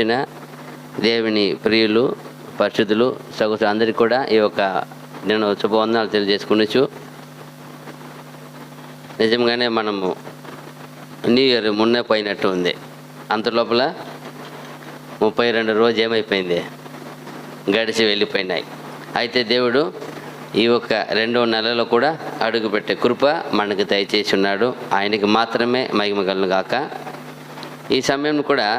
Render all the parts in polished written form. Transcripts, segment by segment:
చెప్పిన దేవుని ప్రియులు పరిశుద్ధులు సహోదరులు అందరికీ కూడా ఈ యొక్క నేను శుభవందనాలు తెలియజేసుకునొచ్చు. నిజంగానే మనము న్యూ ఇయర్ మొన్నే పోయినట్టు ఉంది. అంత లోపల 32 రోజు ఏమైపోయింది, గడిచి వెళ్ళిపోయినాయి. అయితే దేవుడు ఈ యొక్క 2వ నెలలో కూడా అడుగుపెట్టే కృప మనకు దయచేసి ఉన్నాడు. ఆయనకి మాత్రమే మహిమ కలుగును గాక. ఈ సమయం కూడా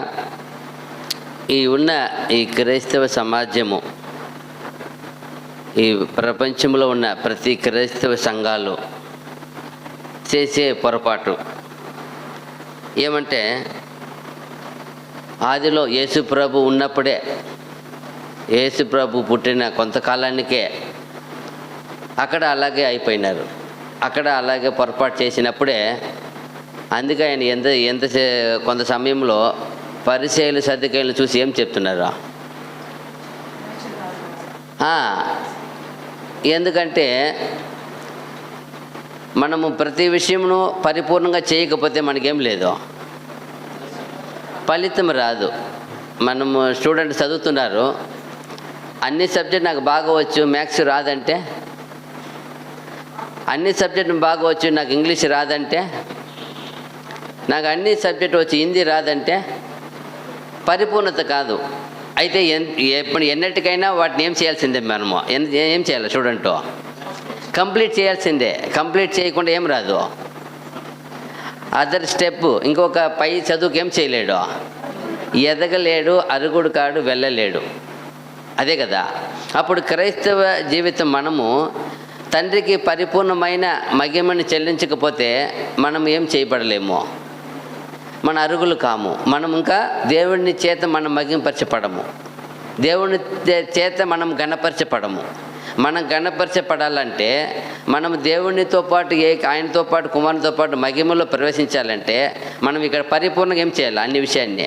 ఈ క్రైస్తవ సమాజము, ఈ ప్రపంచంలో ఉన్న ప్రతి క్రైస్తవ సంఘాలు చేసే పొరపాటు ఏమంటే, ఆదిలో యేసుప్రభు ఉన్నప్పుడే, యేసుప్రభు పుట్టిన కొంతకాలానికే అక్కడ అలాగే అయిపోయినారు. అక్కడ అలాగే పొరపాటు చేసినప్పుడే, అందుకే ఆయన కొంత సమయంలో పరిసయ్యులు సద్దూకయ్యులను చూసి ఏం చెప్తున్నారు? ఎందుకంటే మనము ప్రతి విషయమును పరిపూర్ణంగా చేయకపోతే మనకేం లేదు, ఫలితం రాదు. మనము స్టూడెంట్ చదువుతున్నారు, అన్ని సబ్జెక్ట్ నాకు బాగా వచ్చు, మ్యాథ్స్ రాదంటే, అన్ని సబ్జెక్టు బాగా వచ్చు, నాకు ఇంగ్లీష్ రాదంటే, నాకు అన్ని సబ్జెక్టు వచ్చి హిందీ రాదంటే పరిపూర్ణత కాదు. అయితే ఎన్నటికైనా వాటిని ఏం చేయాల్సిందే, మనము ఏం చేయాలి? స్టూడెంట్ కంప్లీట్ చేయాల్సిందే. కంప్లీట్ చేయకుండా ఏం రాదు. అదర్ స్టెప్ ఇంకొక పై చదువుకి ఏం చేయలేడు, ఎదగలేడు, అరుగుడు కాడు, వెళ్ళలేడు. అదే కదా. అప్పుడు క్రైస్తవ జీవితం మనము తండ్రికి పరిపూర్ణమైన మహిమని చెల్లించకపోతే మనం ఏం చేయబడలేము, మన అరుగులు కాము. మనం ఇంకా దేవుని చేత మనం మహిమపరచపడము, దేవుని చేత మనం గణపరచపడము. మనం గణపరచపడాలంటే, మనం దేవునితో పాటు ఆయనతో పాటు కుమారునితో పాటు మహిమలో ప్రవేశించాలంటే మనం ఇక్కడ పరిపూర్ణంగా ఏం చేయాలి? అన్ని విషయాన్ని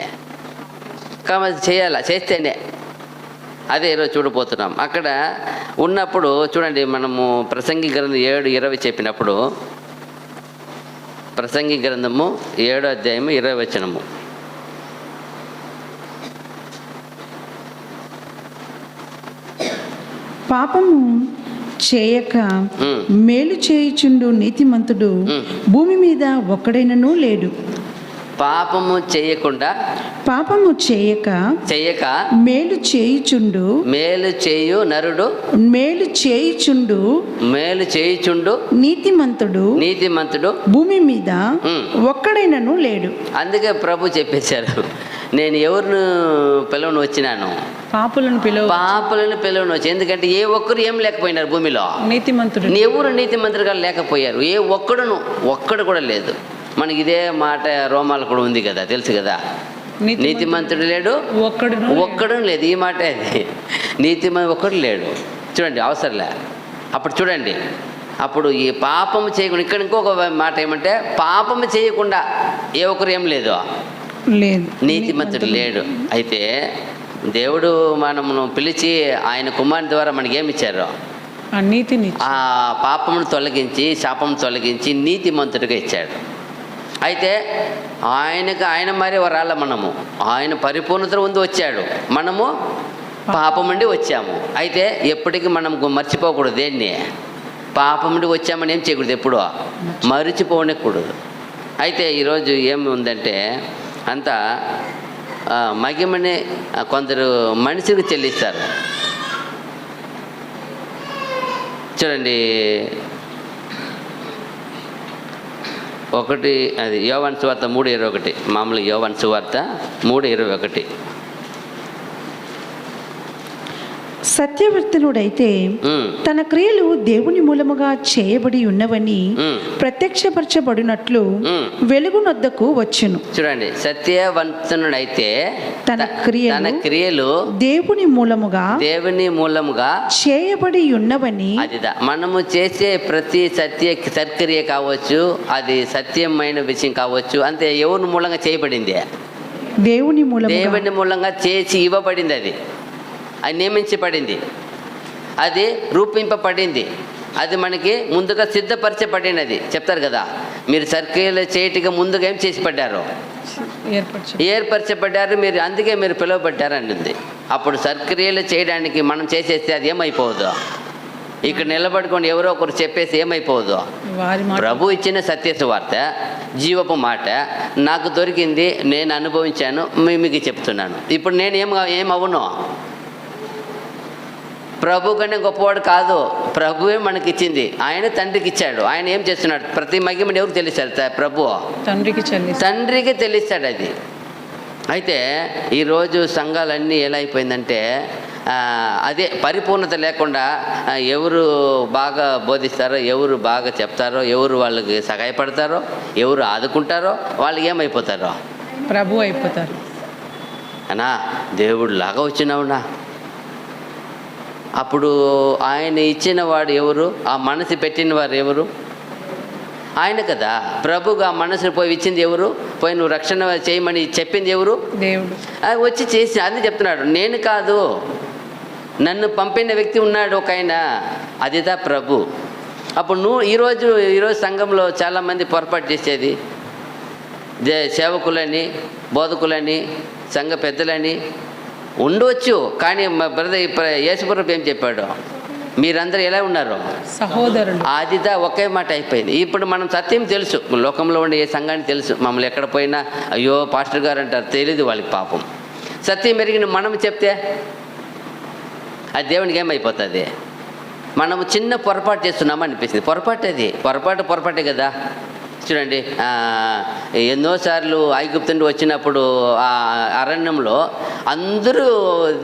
చేస్తేనే. అదే ఈరోజు చూడబోతున్నాం. అక్కడ ఉన్నప్పుడు చూడండి, మనము ప్రసంగి గ్రంథం 7:20 చెప్పినప్పుడు, ప్రసంగి గ్రంథము 7వ అధ్యాయము 20వ వచనము, పాపము చేయక మేలు చేయుచుండు నీతిమంతుడు భూమి మీద ఒక్కడైనను లేడు. పాపము చేయక మేలు చేయుచుండు నరుడు మేలు చేయుచుండు నీతిమంతుడు భూమి మీద ఒక్కడైనను లేడు. అందుకే ప్రభు చెప్పేశారు, నేను ఎవరిని పిలవను వచ్చినాను, పాపులను పిలవను వచ్చి. ఎందుకంటే ఏ ఒక్కరు ఏం లేకపోయినారు భూమిలో, ఎవరు నీతిమంతుడుగా లేకపోయారు. ఒక్కడు కూడా లేదు. మనకి ఇదే మాట రోమాలు కూడా ఉంది కదా, తెలుసు కదా. నీతిమంతుడు లేడు, ఒక్కడు లేదు. ఈ మాట అది, నీతిమంతుడు ఒక్కడు లేడు. చూడండి, అవసరంలే. అప్పుడు చూడండి, అప్పుడు ఈ పాపము చేయకుండా, ఇక్కడ ఇంకొక మాట ఏమంటే, పాపము చేయకుండా ఏ ఒక్కరు ఏం లేదు, నీతిమంతుడు లేడు. అయితే దేవుడు మనమును పిలిచి ఆయన కుమారుని ద్వారా మనకేమిచ్చారు? ఆ పాపమును తొలగించి, శాపమును తొలగించి నీతిమంతుడిగా ఇచ్చాడు. అయితే ఆయన మరి వరాల మనము ఆయన పరిపూర్ణత ముందు వచ్చాడు, మనము పాపం నుండి వచ్చాము. అయితే ఎప్పటికీ మనం మర్చిపోకూడదు దేన్ని, పాపం నుండి వచ్చామని ఏం చేయకూడదు, ఎప్పుడు మరిచిపోనకూడదు. అయితే ఈరోజు ఏమి ఉందంటే, అంతా మహిమని కొందరు మనిషికి చెల్లిస్తారు. చూడండి, ఒకటి అది యోవాను సువార్త 3:21, మామూలు యోవాను సువార్త 3:21. సత్యవర్తనుడైతే తన క్రియలు దేవుని మూలముగా చేయబడి ఉన్నవని ప్రత్యక్షపరచబడినట్లు వెలుగునొద్దకు వచ్చును. చూడండి, సత్యవంతుడైతే తన క్రియలు దేవుని మూలముగా చేయబడి ఉన్నవని. అదిదా మనము చేసే ప్రతి సత్క్రియ కావచ్చు, అది సత్యమైన విషయం కావచ్చు, అంతే ఎవరి మూలంగా చేయబడింది? దేవుని మూలంగా చేసి ఇవ్వబడింది. అది నియమించబడింది, అది రూపింపబడింది, అది మనకి ముందుగా సిద్ధపరచబడినది. చెప్తారు కదా, మీరు సర్కిల్ చేయటిగా ముందుగా ఏం చేసి పడ్డారు? ఏర్పరచబడ్డారు, మీరు అందుకే మీరు పిలువబడ్డారు అనింది. అప్పుడు సత్క్రియలు చేయడానికి మనం చేసేస్తే అది ఏమైపోదు, ఇక్కడ నిలబడుకొని ఎవరో ఒకరు చెప్పేసి ఏమైపోదు. ప్రభు ఇచ్చిన సత్య సువార్త, జీవపు మాట నాకు దొరికింది, నేను అనుభవించాను, మీకు చెప్తున్నాను. ఇప్పుడు నేను ఏమవును, ప్రభు కంటే గొప్పవాడు కాదు, ప్రభువే మనకిచ్చింది. ఆయన తండ్రికి ఇచ్చాడు. ఆయన ఏం చేస్తున్నాడు, ప్రతి మహిమని ఎవరికి తెలుస్తాడు, ప్రభు తండ్రికి తెలుస్తాడు. అది అయితే ఈరోజు సంఘాలన్నీ ఎలా అయిపోయిందంటే అదే పరిపూర్ణత లేకుండా ఎవరు బాగా బోధిస్తారో, ఎవరు బాగా చెప్తారో, ఎవరు వాళ్ళకి సహాయపడతారో, ఎవరు ఆదుకుంటారో వాళ్ళు ఏమైపోతారో, ప్రభు అయిపోతారు. అనా దేవుడు లాగా వచ్చినావునా, అప్పుడు ఆయన ఇచ్చిన వాడు ఎవరు, ఆ మనసు పెట్టిన వారు ఎవరు, ఆయన కదా. ప్రభుగా మనసును పోయి ఇచ్చింది ఎవరు, పోయి నువ్వు రక్షణ చేయమని చెప్పింది ఎవరు, దేవుడు. వచ్చి చేసి అది చెప్తున్నాడు, నేను కాదు, నన్ను పంపిన వ్యక్తి ఉన్నాడు ఒక ఆయన, అదిదా ప్రభు. అప్పుడు నువ్వు ఈరోజు సంఘంలో చాలామంది పొరపాటు చేసేది, సేవకులని, బోధకులని, సంఘ పెద్దలని ఉండవచ్చు. కానీ మా బ్రదర్ యేసుప్రభు ఏం చెప్పాడు, మీరందరూ ఎలా ఉన్నారు, సహోదరులు. ఆదిదా ఒకే మాట అయిపోయింది. ఇప్పుడు మనం సత్యం తెలుసు, లోకంలో ఉండే ఏ సంఘానికి తెలుసు, మమ్మల్ని ఎక్కడ పోయినా అయ్యో పాస్టర్ గారు అంటారు, తెలియదు వాళ్ళకి పాపం. సత్యం ఎరిగిన మనం చెప్తే అది దేవునికి ఏమైపోతుంది. మనము చిన్న పొరపాటు చేస్తున్నామని అనిపిస్తుంది. పొరపాటు అది పొరపాటే కదా. చూడండి, ఎన్నోసార్లు ఐగుప్తు నుండి వచ్చినప్పుడు ఆ అరణ్యంలో అందరూ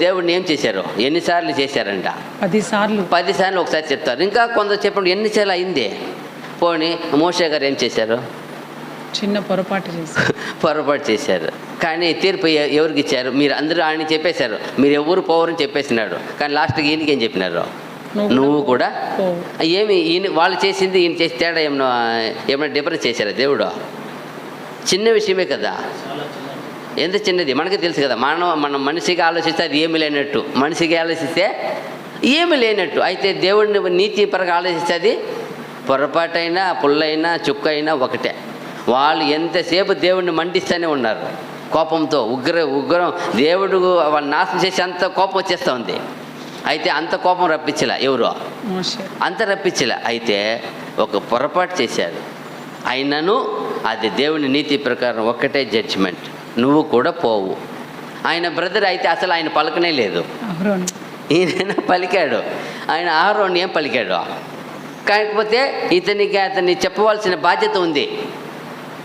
దేవుడిని ఏం చేశారు, ఎన్నిసార్లు చేశారంట, 10 సార్లు ఒకసారి చెప్తారు. ఇంకా కొందరు చెప్పండి ఎన్నిసార్లు అయింది. పోనీ మోషే గారు ఏం చేశారు, చిన్న పొరపాటు చేశారు. కానీ తీర్పు ఎవరికి ఇచ్చారు, మీరు అందరూ ఆయన చెప్పేశారు, మీరు ఎవరు పోవరని చెప్పేసినాడు. కానీ లాస్ట్కి ఈయనకి ఏం చెప్పినారు, నువ్వు కూడా ఏమి, ఈయన వాళ్ళు చేసింది ఈయన చేసి తేడా ఏమైనా డిఫరెన్స్ చేశారా దేవుడు. చిన్న విషయమే కదా, ఎంత చిన్నది మనకి తెలుసు కదా. మనం మనిషిగా ఆలోచిస్తే అది ఏమి లేనట్టు, మనిషిగా ఆలోచిస్తే ఏమి లేనట్టు. అయితే దేవుడిని నీతి పరంగా ఆలోచిస్తే అది పొరపాటైనా పుల్లైనా చుక్క అయినా ఒకటే. వాళ్ళు ఎంతసేపు దేవుడిని మండిస్తూనే ఉన్నారు కోపంతో, ఉగ్రం. దేవుడు వాళ్ళు నాశనం చేసి అంత కోపం వచ్చేస్తూ ఉంది. అయితే అంత కోపం రప్పించలే ఎవరు, అంత రప్పించలే. అయితే ఒక పొరపాటు చేశారు, అయినను అది దేవుని నీతి ప్రకారం ఒక్కటే జడ్జిమెంట్, నువ్వు కూడా పోవు. ఆయన బ్రదర్ అయితే అసలు ఆయన పలకనే లేదు, ఈయన పలికాడు. ఆయన ఆరోన్ ఏం పలికాడు, కాకపోతే అతన్ని చెప్పవలసిన బాధ్యత ఉంది.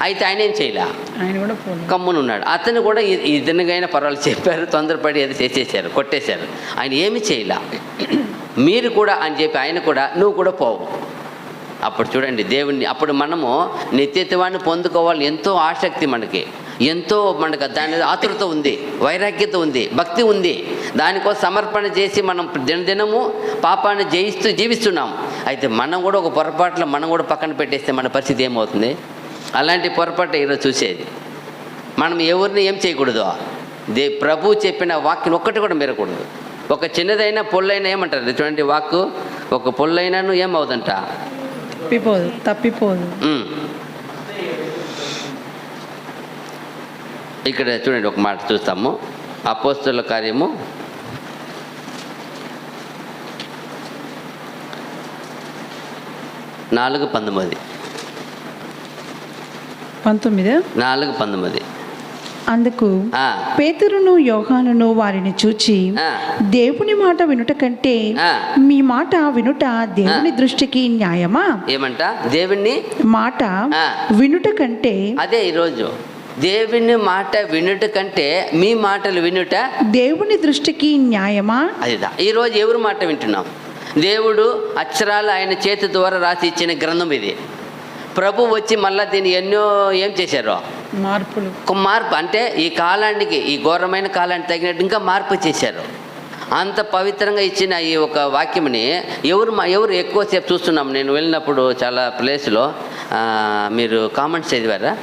అయితే ఆయన ఏం చేయలే, ఆయన కూడా కమ్మునున్నాడు. అతను కూడా ఇతనికైనా పర్వాలేదు చెప్పారు, తొందరపడి ఏదో చేసేసారు, కొట్టేశారు. ఆయన ఏమి చేయలే. మీరు కూడా అని చెప్పి ఆయన కూడా నువ్వు కూడా పోవు. అప్పుడు చూడండి దేవుణ్ణి, అప్పుడు మనము నిత్యత్వాన్ని పొందుకోవాలి. ఎంతో ఆసక్తి మనకి, ఎంతో మనకు దాని ఆతురత ఉంది, వైరాగ్యత ఉంది, భక్తి ఉంది. దానికోసం సమర్పణ చేసి మనం దినదినము పాపాన్ని జయిస్తూ జీవిస్తున్నాం. అయితే మనం కూడా ఒక పొరపాట్లో మనం కూడా పక్కన పెట్టేస్తే మన పరిస్థితి ఏమవుతుంది. అలాంటి పొరపాటు ఈరోజు చూసేది. మనం ఎవరిని ఏం చేయకూడదు, ప్రభు చెప్పిన వాక్యం ఒక్కటి కూడా మెరకూడదు. ఒక చిన్నదైనా పొల్లైనా ఏమంటారు చూడండి, వాక్కు ఒక పొల్లైనాను ఏమవుదంట, తప్పిపోదు. ఇక్కడ చూడండి ఒక మాట చూస్తాము, అపోస్తలుల కార్యము 4:19. అందుకు పేతురును యోహానును వారిని చూచి, దేవుని మాట వినుట కంటే మీ మాట వినుట దేవుని దృష్టికి న్యాయమా. ఏమంట, దేవుని మాట వినుట కంటే, అదే ఈరోజు దేవుని మాట వినుట కంటే మీ మాటలు వినుట దేవుని దృష్టికి న్యాయమా. అదేదా ఈరోజు ఎవరు మాట వింటున్నాం. దేవుడు అక్షరాలు ఆయన చేతి ద్వారా రాసి ఇచ్చిన గ్రంథం ఇది. ప్రభు వచ్చి మళ్ళీ దీన్ని ఎన్నో ఏం చేశారో మార్పు, అంటే ఈ కాలానికి, ఈ ఘోరమైన కాలానికి తగినట్టు ఇంకా మార్పు చేశారు. అంత పవిత్రంగా ఇచ్చిన ఈ ఒక వాక్యంని ఎవరు ఎక్కువసేపు చూస్తున్నాం. నేను వెళ్ళినప్పుడు చాలా ప్లేస్లో మీరు కామెంట్స్ చదివారా,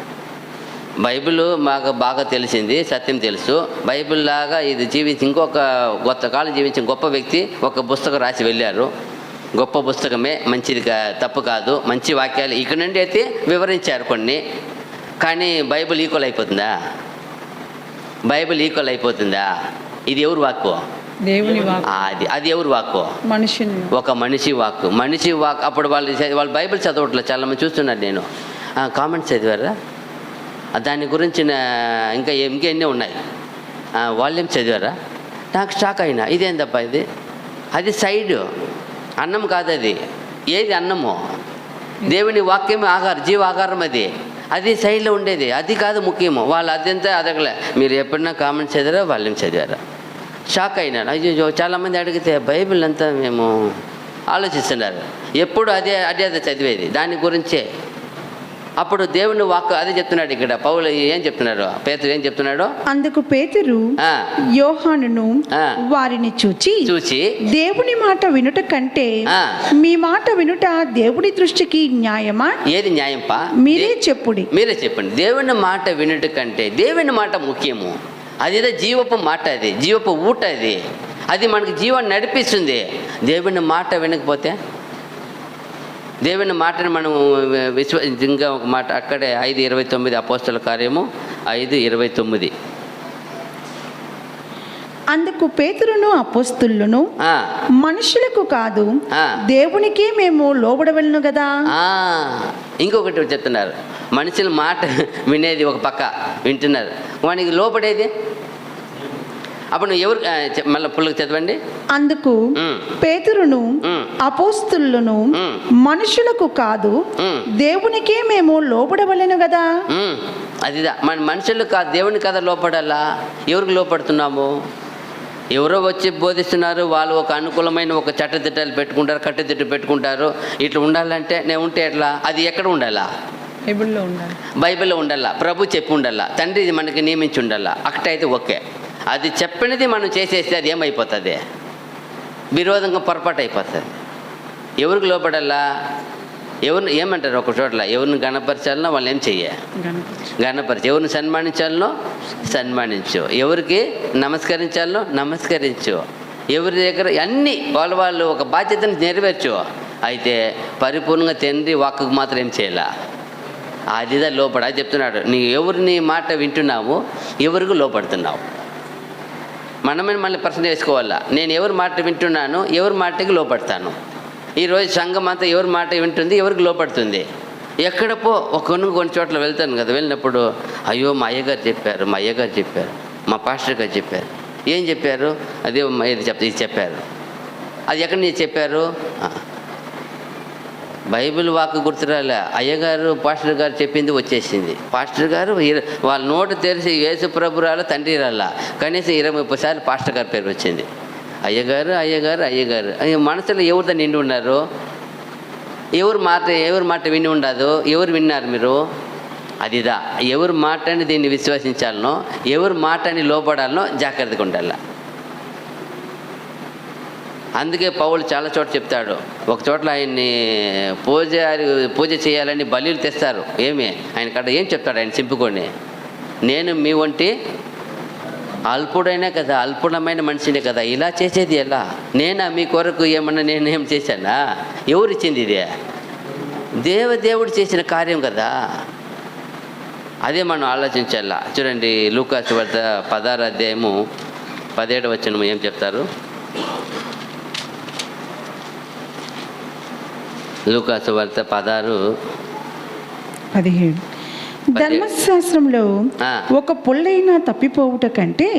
బైబిల్ మాకు బాగా తెలిసింది, సత్యం తెలుసు, బైబిల్ లాగా ఇది జీవించి ఇంకొక కాలం జీవించిన గొప్ప వ్యక్తి ఒక పుస్తకం రాసి వెళ్ళారు. గొప్ప పుస్తకమే, మంచిది తప్పు కాదు, మంచి వాక్యాలు ఇక్కడ నుండి అయితే వివరించారు కొన్ని. కానీ బైబిల్ ఈక్వల్ అయిపోతుందా, బైబిల్ ఈక్వల్ అయిపోతుందా? ఇది ఎవరు వాక్కు? దేవుని వాక్కు. అది ఎవరు వాక్కు? మనిషిని. ఒక మనిషి వాక్కు. మనిషి వాక్. అప్పుడు వాళ్ళు బైబిల్ చదవట్లేదు, చాలా మంది చూస్తున్నాను నేను. కామెంట్స్ చదివారా? దాని గురించిన ఇంకా ఎన్నో ఉన్నాయి. వాళ్ళేం చదివారా? నాకు షాక్ అయినా, ఇదేందబ్బా ఇది? అది సైడ్, అన్నం కాదు అది. ఏది అన్నము? దేవుని వాక్యమే ఆహారం, జీవ ఆహారం. అది సైడ్లో ఉండేది, అది కాదు ముఖ్యము. వాళ్ళు అదంతా అదగలే. మీరు ఎప్పుడన్నా కామెంట్స్ చదివారా? వాళ్ళేం చదివారా? షాక్ అయినాను. అయ్యో, చాలామంది అడిగితే బైబిల్ అంతా మేము ఆలోచిస్తున్నారు. ఎప్పుడు అదే చదివేది దాని గురించే. అప్పుడు దేవుని వాక్కు అదే చెప్తున్నాడు. ఇక్కడ పౌలు ఏం చెప్తున్నారు? పేతురు ఏం చెప్తున్నాడు? అందుకు పేతురు యోహానును వారిని చూచి దేవుని మాట వినుట కంటే మీ మాట వినుట దేవుని దృష్టికి న్యాయమా? ఏది న్యాయంపా? మీరే చెప్పండి. దేవుని మాట వినుట కంటే దేవుని మాట ముఖ్యము. అదేదో జీవపు మాట, అది జీవపు ఊట. అది మనకి జీవాన్ని నడిపిస్తుంది. దేవుని మాట వినకపోతే, దేవుని మాటని మనం ఇంకా ఒక మాట అక్కడే 5:29 అపోస్తల కార్యము 5:29. అందుకు పేతురును అపోస్తులను మనుషులకు కాదు దేవునికే మేము లోబడవలను కదా. ఇంకొకటి చెప్తున్నారు, మనుషుల మాట వినేది ఒక పక్క వింటున్నారు, వానికి లోపడేది. అప్పుడు నువ్వు ఎవరు? మళ్ళీ పుల్లకి చదవండి. అందుకు పేతురును అపోస్తులను మనుషులకు కాదు దేవునికే మేము లోపడవలెను కదా. అదిదా, మన మనుషులు కాదు దేవుని కదా లోపడాలా. ఎవరికి లోపడుతున్నాము? ఎవరో వచ్చి బోధిస్తున్నారు, వాళ్ళు ఒక అనుకూలమైన ఒక చట్టదిట్టాలు పెట్టుకుంటారు, కట్టుదిట్టు పెట్టుకుంటారు. ఇట్లా ఉండాలంటే నేను ఉంటే ఎట్లా? అది ఎక్కడ ఉండాలా? బైబిల్లో ఉండాలా, ప్రభు చెప్పి ఉండాలా, తండ్రి ఇది మనకి నియమించి ఉండాలా. అక్కడైతే ఓకే. అది చెప్పినది మనం చేసేస్తే అది ఏమైపోతుంది? విరోధంగా పొరపాటు అయిపోతుంది. ఎవరికి లోపడాలా? ఎవరిని ఏమంటారు? ఒక చోట్ల ఎవరిని గణపరచాలనో వాళ్ళు ఏం గణపరచు. ఎవరిని సన్మానించాలనో సన్మానించు. ఎవరికి నమస్కరించాలనో నమస్కరించు. ఎవరి దగ్గర అన్నీ వాళ్ళు ఒక బాధ్యతను నెరవేర్చు. అయితే పరిపూర్ణంగా తండ్రి వాక్కుకు మాత్రం ఏం చేయాల? అదిదా లోపడ. అది చెప్తున్నాడు, నీ ఎవరిని మాట వింటున్నావు, ఎవరికి లోపడుతున్నావు. మనమే మళ్ళీ ప్రశ్న వేసుకోవాలా, నేను ఎవరి మాట వింటున్నాను, ఎవరి మాటకి లోపడతాను. ఈరోజు సంఘం అంతా ఎవరి మాట వింటుంది, ఎవరికి లోపడుతుంది. ఎక్కడ కొన్ని చోట్ల వెళ్తాను కదా, వెళ్ళినప్పుడు అయ్యో మా అయ్యగారు చెప్పారు, మా పాస్టర్ గారు చెప్పారు. ఏం చెప్పారు? అదే ఇది చెప్పారు. అది ఎక్కడ నుంచి చెప్పారు? బైబిల్ వాక్కు గుర్తురాలే, అయ్యగారు పాస్టర్ గారు చెప్పింది వచ్చేసింది. పాస్టర్ గారు వాళ్ళ నోటు తెరిచి యేసు ప్రభు రాల, తండ్రి రాల, కనీసం 20-30 సార్లు పాస్టర్ గారి పేరు వచ్చింది. అయ్యగారు. మనసులో ఎవరితో నిండి ఉన్నారు? ఎవరి మాట విని ఉండదు. ఎవరు విన్నారు మీరు? అదిదా, ఎవరి మాటని దీన్ని విశ్వసించాలనో, ఎవరి మాటని లోపడాలనో జాగ్రత్తగా ఉండాల. అందుకే పౌలు చాలా చోట్ల చెప్తాడు. ఒక చోట్ల ఆయన్ని పూజ చేయాలని బలులు తెస్తారు. ఆయన కట్ట ఏం చెప్తాడు? ఆయన చింపుకొని, నేను మీ వంటి అల్పుడైనా కదా, అల్పుడమైన మనిషినే కదా, ఇలా చేసేది ఎలా? నేనా మీ కొరకు ఏమన్నా నేనేం చేశానా? ఎవరిచ్చింది ఇది? దేవుడు చేసిన కార్యం కదా. అదే మనం ఆలోచించాలా. చూడండి, లూకాసు వార్త 16వ అధ్యాయము 17వ వచనం ఏం చెప్తారు? లూకాసు వార్త 16:17. ధర్మశాస్త్రంలో ఒక పుల్లైనా తప్పిపోవుట కంటే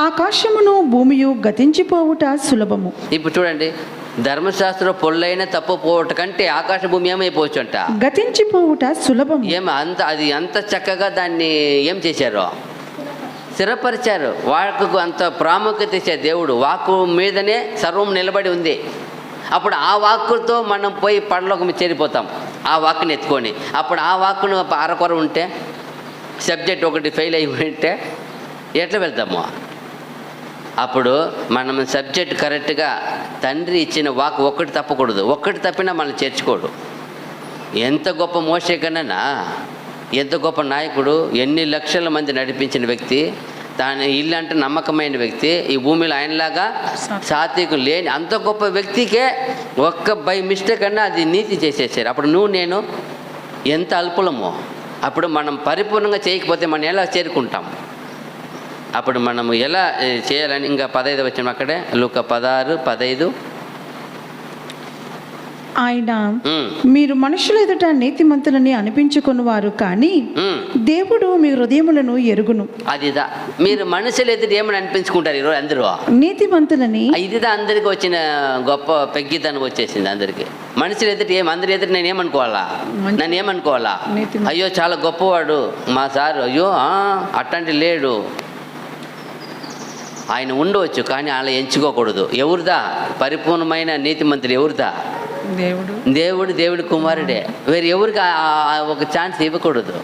ఆకాశమును భూమియు గతించిపోవుట సులభము. ఇప్పుడు చూడండి, ధర్మశాస్త్రం పొల్లైన తప్పిపోవట కంటే ఆకాశ భూమి ఏమైపోవచ్చు అంట, గతించిపోవుట సులభం. అది అంత చక్కగా దాన్ని ఏం చేశారు? స్థిరపరిచారు. వాక్కు అంత ప్రాముఖ్యత ఇచ్చారు. దేవుడు వాక్కు మీదనే సర్వం నిలబడి ఉంది. అప్పుడు ఆ వాక్కుతో మనం పోయి పరలోకం చేరిపోతాం, ఆ వాక్కుని ఎత్తుకొని. అప్పుడు ఆ వాక్కును అరకొర ఉంటే, సబ్జెక్ట్ ఒకటి ఫెయిల్ అయి ఉంటే ఎట్లా వెళ్తాము? అప్పుడు మనం సబ్జెక్ట్ కరెక్ట్గా తండ్రి ఇచ్చిన వాక్ ఒక్కటి తప్పకూడదు. ఒక్కటి తప్పినా మనం చేర్చుకోడు. ఎంత గొప్ప మోషే కన్నా, ఎంత గొప్ప నాయకుడు, ఎన్ని లక్షల మంది నడిపించిన వ్యక్తి, తాను ఇల్లు అంటే నమ్మకమైన వ్యక్తి, ఈ భూమిలో ఆయనలాగా సాత్వికం లేని అంత గొప్ప వ్యక్తికే ఒక్క బై మిస్టేక్ అన్నా అది నీతి చేసేసారు. అప్పుడు నువ్వు నేను ఎంత అల్పులమో. అప్పుడు మనం పరిపూర్ణంగా చేయకపోతే మనం ఎలా చేరుకుంటాం? అప్పుడు మనము ఎలా చేయాలని ఇంకా 15 వచ్చిన అక్కడే లూకా 16:15. ఆయన మీరు మనుషుల ఎదుట నీతిమంతులని అనిపించుకుని వారు కానీ దేవుడు మీ హృదయములను ఎరుగును. అదిదా మీరు మనుషులు ఎదుట ఏమని అనిపించుకుంటారు ఈరోజు అందరూ నీతిమంతులని. ఇదిదా అందరికి వచ్చిన గొప్ప పెగ్గితనం వచ్చేసింది అందరికి. మనుషులు ఎదుట అందరి ఎదుట నన్ను ఏమనుకోవాలా? అయ్యో చాలా గొప్పవాడు మా సారు, అయ్యో అట్లాంటి లేడు. ఆయన ఉండవచ్చు కానీ అలా ఎంచుకోకూడదు. ఎవరిదా పరిపూర్ణమైన నీతిమంతుడు? ఎవరిదా? దేవుడి కుమారుడే. వేరే ఎవరికి ఒక ఛాన్స్ ఇవ్వకూడదు.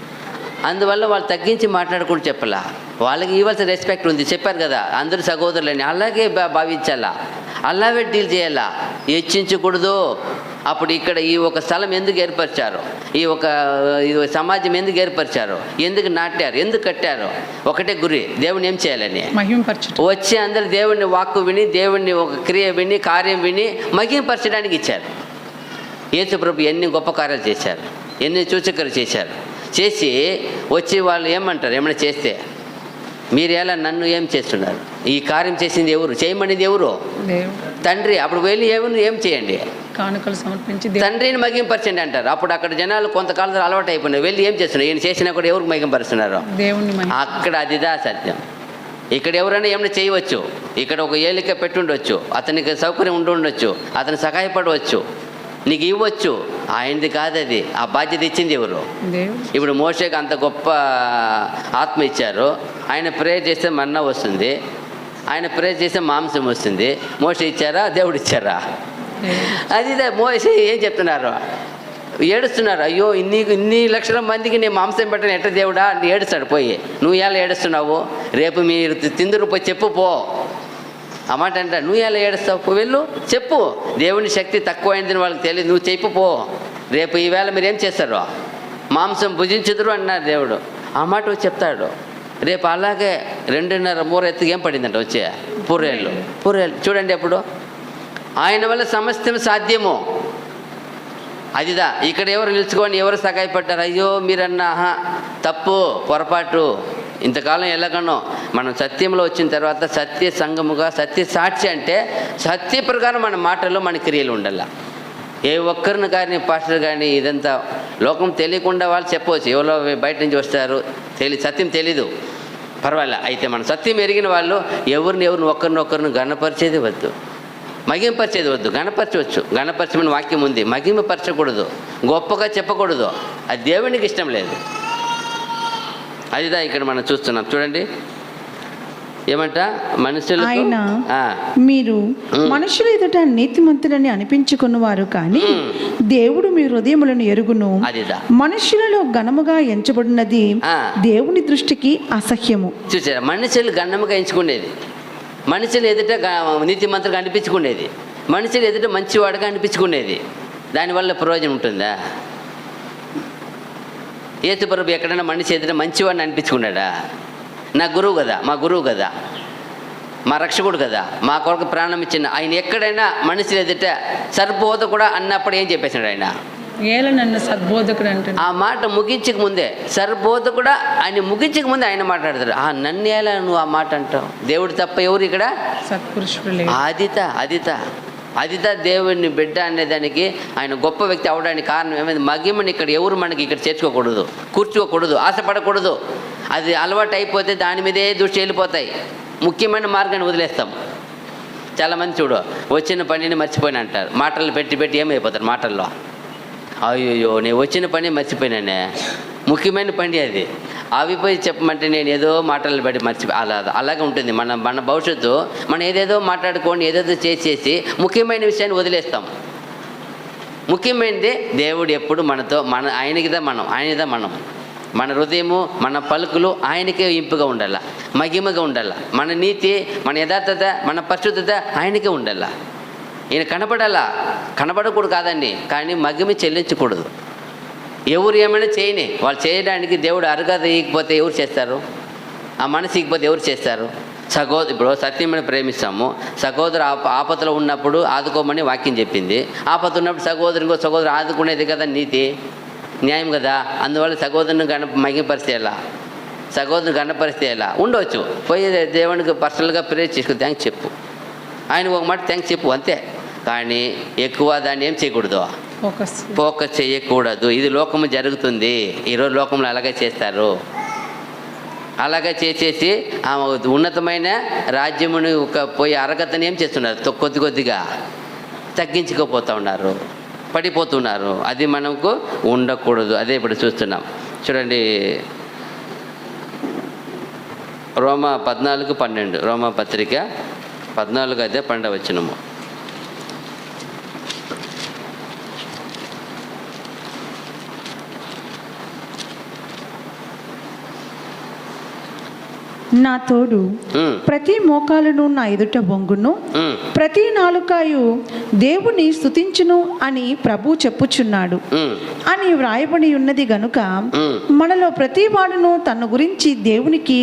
అందువల్ల వాళ్ళు తగ్గించి మాట్లాడకూడదు చెప్పాలా. వాళ్ళకి ఇవ్వాల్సిన రెస్పెక్ట్ ఉంది. చెప్పారు కదా అందరూ సహోదరులని, అలాగే భావించాలా, అలాగే డీల్ చేయాలా, హెచ్చించకూడదు. అప్పుడు ఇక్కడ ఈ ఒక స్థలం ఎందుకు ఏర్పరిచారు, ఈ సమాజం ఎందుకు ఏర్పరిచారు, ఎందుకు నాటారు, ఎందుకు కట్టారు? ఒకటే గురి, దేవుని ఏం చేయాలని వచ్చి అందరు దేవుడిని వాక్కు విని, దేవుడిని ఒక క్రియ విని, కార్యం విని మహింపరచడానికి ఇచ్చారు. యేసు ప్రభు ఎన్ని గొప్ప కార్యాలు చేశారు, ఎన్ని సూచకలు చేశారు. చేసి వచ్చి వాళ్ళు ఏమంటారు, ఏమైనా చేస్తే మీరు ఎలా నన్ను ఏం చేస్తున్నారు? ఈ కార్యం చేసింది ఎవరు? చేయమనేది ఎవరు? తండ్రి. అప్పుడు వెళ్ళి ఏం చేయండి? కానుకలు సమర్పించి తండ్రిని మహింపరచండి అంటారు. అప్పుడు అక్కడ జనాలు కొంతకాలం అలవాటు అయిపోయినారు. వెళ్ళి ఏం చేస్తున్నారు? ఈయన చేసినా కూడా ఎవరికి మహింపరుస్తున్నారు? అక్కడ అదిదా సత్యం. ఇక్కడ ఎవరైనా ఏమైనా చేయవచ్చు. ఇక్కడ ఒక ఏలిక పెట్టుండొచ్చు, అతనికి సౌకర్యం ఉండొచ్చు, అతను సహాయపడవచ్చు, నీకు ఇవ్వచ్చు. ఆయనది కాదు అది. ఆ బాధ్యత ఇచ్చింది ఎవరు? ఇప్పుడు మోషేకి అంత గొప్ప ఆత్మ ఇచ్చారు. ఆయన ప్రేయర్ చేస్తే మన్నా వస్తుంది, ఆయన ప్రేయర్ చేస్తే మాంసం వస్తుంది. మోషే ఇచ్చారా? దేవుడు ఇచ్చారా? అది మోషే ఏం చెప్తున్నారు? ఏడుస్తున్నారు. అయ్యో ఇన్ని లక్షల మందికి నేను మాంసం పెట్టను ఎట్ట దేవుడా అని ఏడుస్తాడు. పోయి నువ్వు ఎలా ఏడుస్తున్నావు? రేపు మీరు తిందురు పోయి చెప్పు పో. ఆ మాట అంటారు. నువ్వు ఎలా ఏడుస్తావు? వెళ్ళు చెప్పు. దేవుని శక్తి తక్కువైందని వాళ్ళకి తెలియదు, నువ్వు చెప్పు పో. రేపు ఈవేళ మీరు ఏం చేస్తారు? మాంసం భుజించుదురు అన్నారు దేవుడు. ఆ మాట చెప్తాడు. రేపు అలాగే 2.5 ఎత్తుకు ఏం పడిందంట వచ్చే పూరేళ్ళు చూడండి. అప్పుడు ఆయన వల్ల సమస్తం సాధ్యము. అదిదా. ఇక్కడ ఎవరు నిలుచుకొని ఎవరు సహాయపడ్డారు? అయ్యో మీరన్నా తప్పు, పొరపాటు. ఇంతకాలం ఎలాగనో మనం సత్యంలో వచ్చిన తర్వాత సత్య సంఘముగా, సత్య సాక్షి అంటే సత్య ప్రకారం మన మాటల్లో మన క్రియలు ఉండాల. ఏ ఒక్కరిని కానీ పాస్టర్ కానీ ఇదంతా లోకం తెలియకుండా వాళ్ళు చెప్పవచ్చు. ఎవరో బయట నుంచి వస్తారు, సత్యం తెలీదు, పర్వాలే. అయితే మన సత్యం ఎరిగిన వాళ్ళు ఎవరిని ఒకరినొకరిని గణపరిచేది వద్దు, మహిమపరిచేది వద్దు. గణపరచవచ్చు, గణపరచమని వాక్యం ఉంది. మహిమపరచకూడదు, గొప్పగా చెప్పకూడదు. అది దేవునికి ఇష్టం లేదు. అదిదా ఇక్కడ మనం చూస్తున్నాం. చూడండి ఏమంట, మనుషులు మీరు మనుషులు ఎదుట నీతిమంతులని అనిపించుకున్నవారు కానీ దేవుడు మీ హృదయములను ఎరుగును. మనుషులలో ఘనముగా ఎంచబడినది దేవుని దృష్టికి అసహ్యము. చూసారా, మనుషులు ఘనముగా ఎంచుకునేది, మనుషులు ఎదుట నీతిమంతులుగా అనిపించుకునేది, మనుషులు ఎదుట మంచివాడుగా అనిపించుకునేది. దానివల్ల ప్రయోజనం ఉంటుందా? యేసు ప్రభు ఎక్కడైనా మనిషి ఎదుట మంచివాడిని అనిపించుకున్నాడా? నా గురువు కదా, మా గురువు కదా, మా రక్షకుడు కదా, మా కొరకు ప్రాణం ఇచ్చిన ఆయన ఎక్కడైనా మనుషులు ఎదుట సర్బోధకుడు కూడా అన్నప్పుడు ఏం చెప్పేసాడు ఆయన? నన్ను సద్బోధకుడు అంటే ఆ మాట ముగించక ముందే, సర్బోధకుడు కూడా ఆయన ముగించక ముందే ఆయన మాట్లాడతాడు. నన్ను ఎలా నువ్వు ఆ మాట అంటావు? దేవుడు తప్ప ఎవరు ఇక్కడ? సత్పురుషుడు. అదిత దేవుని బిడ్డ అనేదానికి, ఆయన గొప్ప వ్యక్తి అవడానికి కారణం ఏమైంది? మహిమని ఇక్కడ ఎవరు మనకి ఇక్కడ చేర్చుకోకూడదు, కూర్చోకూడదు, ఆశపడకూడదు. అది అలవాటు అయిపోతే దాని మీదే దృష్టి వెళ్ళిపోతాయి. ముఖ్యమైన మార్గాన్ని వదిలేస్తాం. చాలామంది చూడు, వచ్చిన పనిని మర్చిపోయిన అంటారు. మాటలు పెట్టి ఏమైపోతారు మాటల్లో. అయ్యో నేను వచ్చిన పని మర్చిపోయినానే, ముఖ్యమైన పని అది. అవి పోయి చెప్పమంటే నేను ఏదో మాటలు పెట్టి అలాగే ఉంటుంది మన భవిష్యత్తు. మనం ఏదేదో మాట్లాడుకొని ఏదేదో చేసేసి ముఖ్యమైన విషయాన్ని వదిలేస్తాం. ముఖ్యమైనది దేవుడు ఎప్పుడు మనతో, ఆయనదా మనం, మన హృదయము, మన పలుకులు ఆయనకే ఇంపుగా ఉండాల, మహిమగా ఉండాల. మన నీతి, మన యథార్థత, మన పరిశుద్ధత ఆయనకే ఉండాల. ఈయన కనబడకూడదు కాదండి, కానీ మహిమ చెల్లించకూడదు. ఎవరు ఏమైనా చేయని వాళ్ళు చేయడానికి దేవుడు అర్హత ఇకపోతే ఎవరు చేస్తారు? ఆ మనసు ఇకపోతే ఎవరు చేస్తారు? ఇప్పుడు సత్యమని ప్రేమిస్తాము. సహోదరు ఆపదలో ఉన్నప్పుడు ఆదుకోమని వాక్యం చెప్పింది. ఆపద ఉన్నప్పుడు సహోదరు ఆదుకునేది కదా నీతి, న్యాయం కదా. అందువల్ల సహోదరుని మహిమపరిచేలా సహోదరుని గణపరిస్తే ఎలా ఉండవచ్చు, పోయి దేవునికి పర్సనల్గా ప్రేర్ చేసుకో, థ్యాంక్స్ చెప్పు, ఆయన ఒక మాట థ్యాంక్స్ చెప్పు అంతే. కానీ ఎక్కువ దాన్ని ఏం చేయకూడదు, ఫోకస్ చేయకూడదు. ఇది లోకము జరుగుతుంది, ఈరోజు లోకంలో అలాగే చేస్తారు. అలాగే చేసేసి ఆ ఉన్నతమైన రాజ్యముని పోయి అర్హతని ఏం చేస్తున్నారు, కొద్ది కొద్దిగా తగ్గించుకోపోతూ ఉన్నారు, పడిపోతున్నారు. అది మనకు ఉండకూడదు. అదే ఇప్పుడు చూస్తున్నాం. చూడండి, రోమా 14:12, రోమా పత్రిక 14:12. నా తోడు ప్రతి మోకాలును నా ఎదుట బొంగును, ప్రతి నాలుకాయు దేవుని స్తుతించును అని ప్రభు చెప్పుచున్నాడు అని వ్రాయబడి ఉన్నది గనుక మనలో ప్రతి వాడును తన గురించి దేవునికి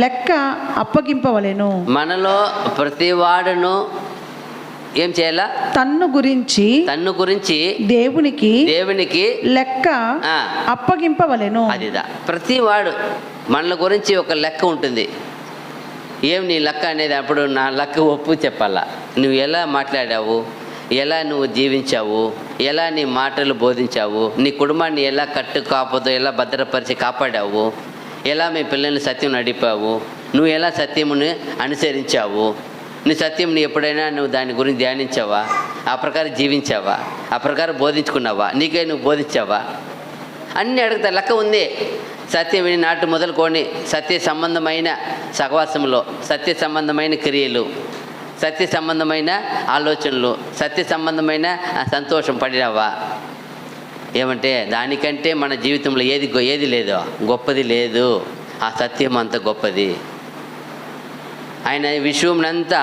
లెక్క అప్పగింపవలెను. మనలో ప్రతి వాడును ఏం చేయాలా, తన్ను గురించి దేవునికి లెక్క అప్పగింపవలెను. అదిదా ప్రతి వాడు మనల గురించి ఒక లెక్క ఉంటుంది. ఏం నీ లెక్క అనేది, అప్పుడు నా లెక్క ఒప్పు చెప్పాలా, నువ్వు ఎలా మాట్లాడావు, ఎలా నువ్వు జీవించావు, ఎలా నీ మాటలు బోధించావు, నీ కుటుంబాన్ని ఎలా కాపుతో ఎలా భద్రపరిచి కాపాడావు, ఎలా మీ పిల్లల్ని సత్యం నడిపావు, నువ్వు ఎలా సత్యముని అనుసరించావు, నీ సత్యంని ఎప్పుడైనా నువ్వు దాని గురించి ధ్యానించావా, ఆ ప్రకారం జీవించావా, ఆ ప్రకారం బోధించుకున్నావా, నీకే నువ్వు బోధించావా అన్నీ అడుగుతా. లెక్క ఉంది. సత్యం నాటు మొదలుకొని సత్య సంబంధమైన సహవాసంలో, సత్య సంబంధమైన క్రియలు, సత్య సంబంధమైన ఆలోచనలు, సత్య సంబంధమైన సంతోషం పడినావా? ఏమంటే దానికంటే మన జీవితంలో ఏది లేదో, గొప్పది లేదు. ఆ సత్యం అంత గొప్పది. ఆయన విశ్వంనంతా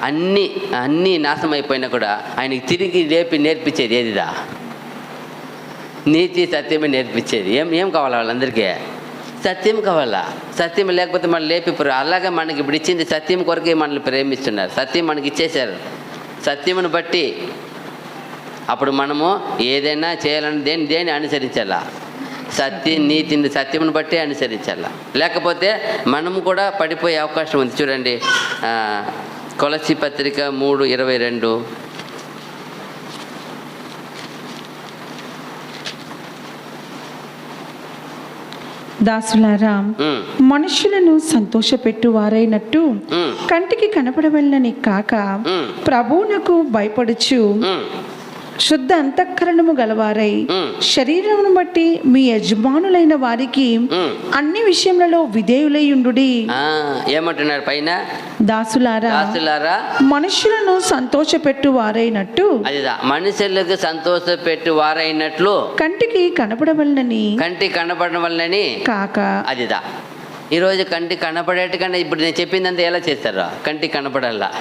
అన్నీ నాశనం అయిపోయినా కూడా ఆయనకి తిరిగి నేర్పించేది ఏదిదా? నీతి సత్యమే నేర్పించేది. ఏం కావాలా వాళ్ళందరికీ? సత్యం కావాలా. సత్యం లేకపోతే మనం లేపిపోరు. అలాగే మనకి ఇప్పుడు ఇచ్చింది సత్యం కొరకే మనల్ని ప్రేమిస్తున్నారు. సత్యం మనకి ఇచ్చేశారు. సత్యమును బట్టి అప్పుడు మనము ఏదైనా చేయాలని దేన్ని అనుసరించాలా? నీతిని సత్యమును బట్టి అనుసరించాలా. లేకపోతే మనము కూడా పడిపోయే అవకాశం ఉంది. చూడండి, కొలస్సీ పత్రిక 3:22. దాసులారా, మనుషులను సంతోషపెట్టు వారైనట్టు కంటికి కనపడవలనని కాక ప్రభువునకు భయపడుచు శుద్ధ అంతఃకరణము గలవారై శరీరమును బట్టి మీ యజమానులైన వారికి అన్ని విషయములలో విధేయులైయుండుడి. ఏమంటున్నారు పైన? దాసులారా, మనుషులను సంతోషపెట్టు వారైనట్టు, మనుషులకు సంతోషపెట్టు వారైనట్లు కంటికి కనపడవలనని కాక. అదిదా ఈరోజు కంటికి కనపడేట్టుకన్నా ఇప్పుడు నేను చెప్పిందంతా ఎలా చేస్తారా? కంటికి కనపడాలా,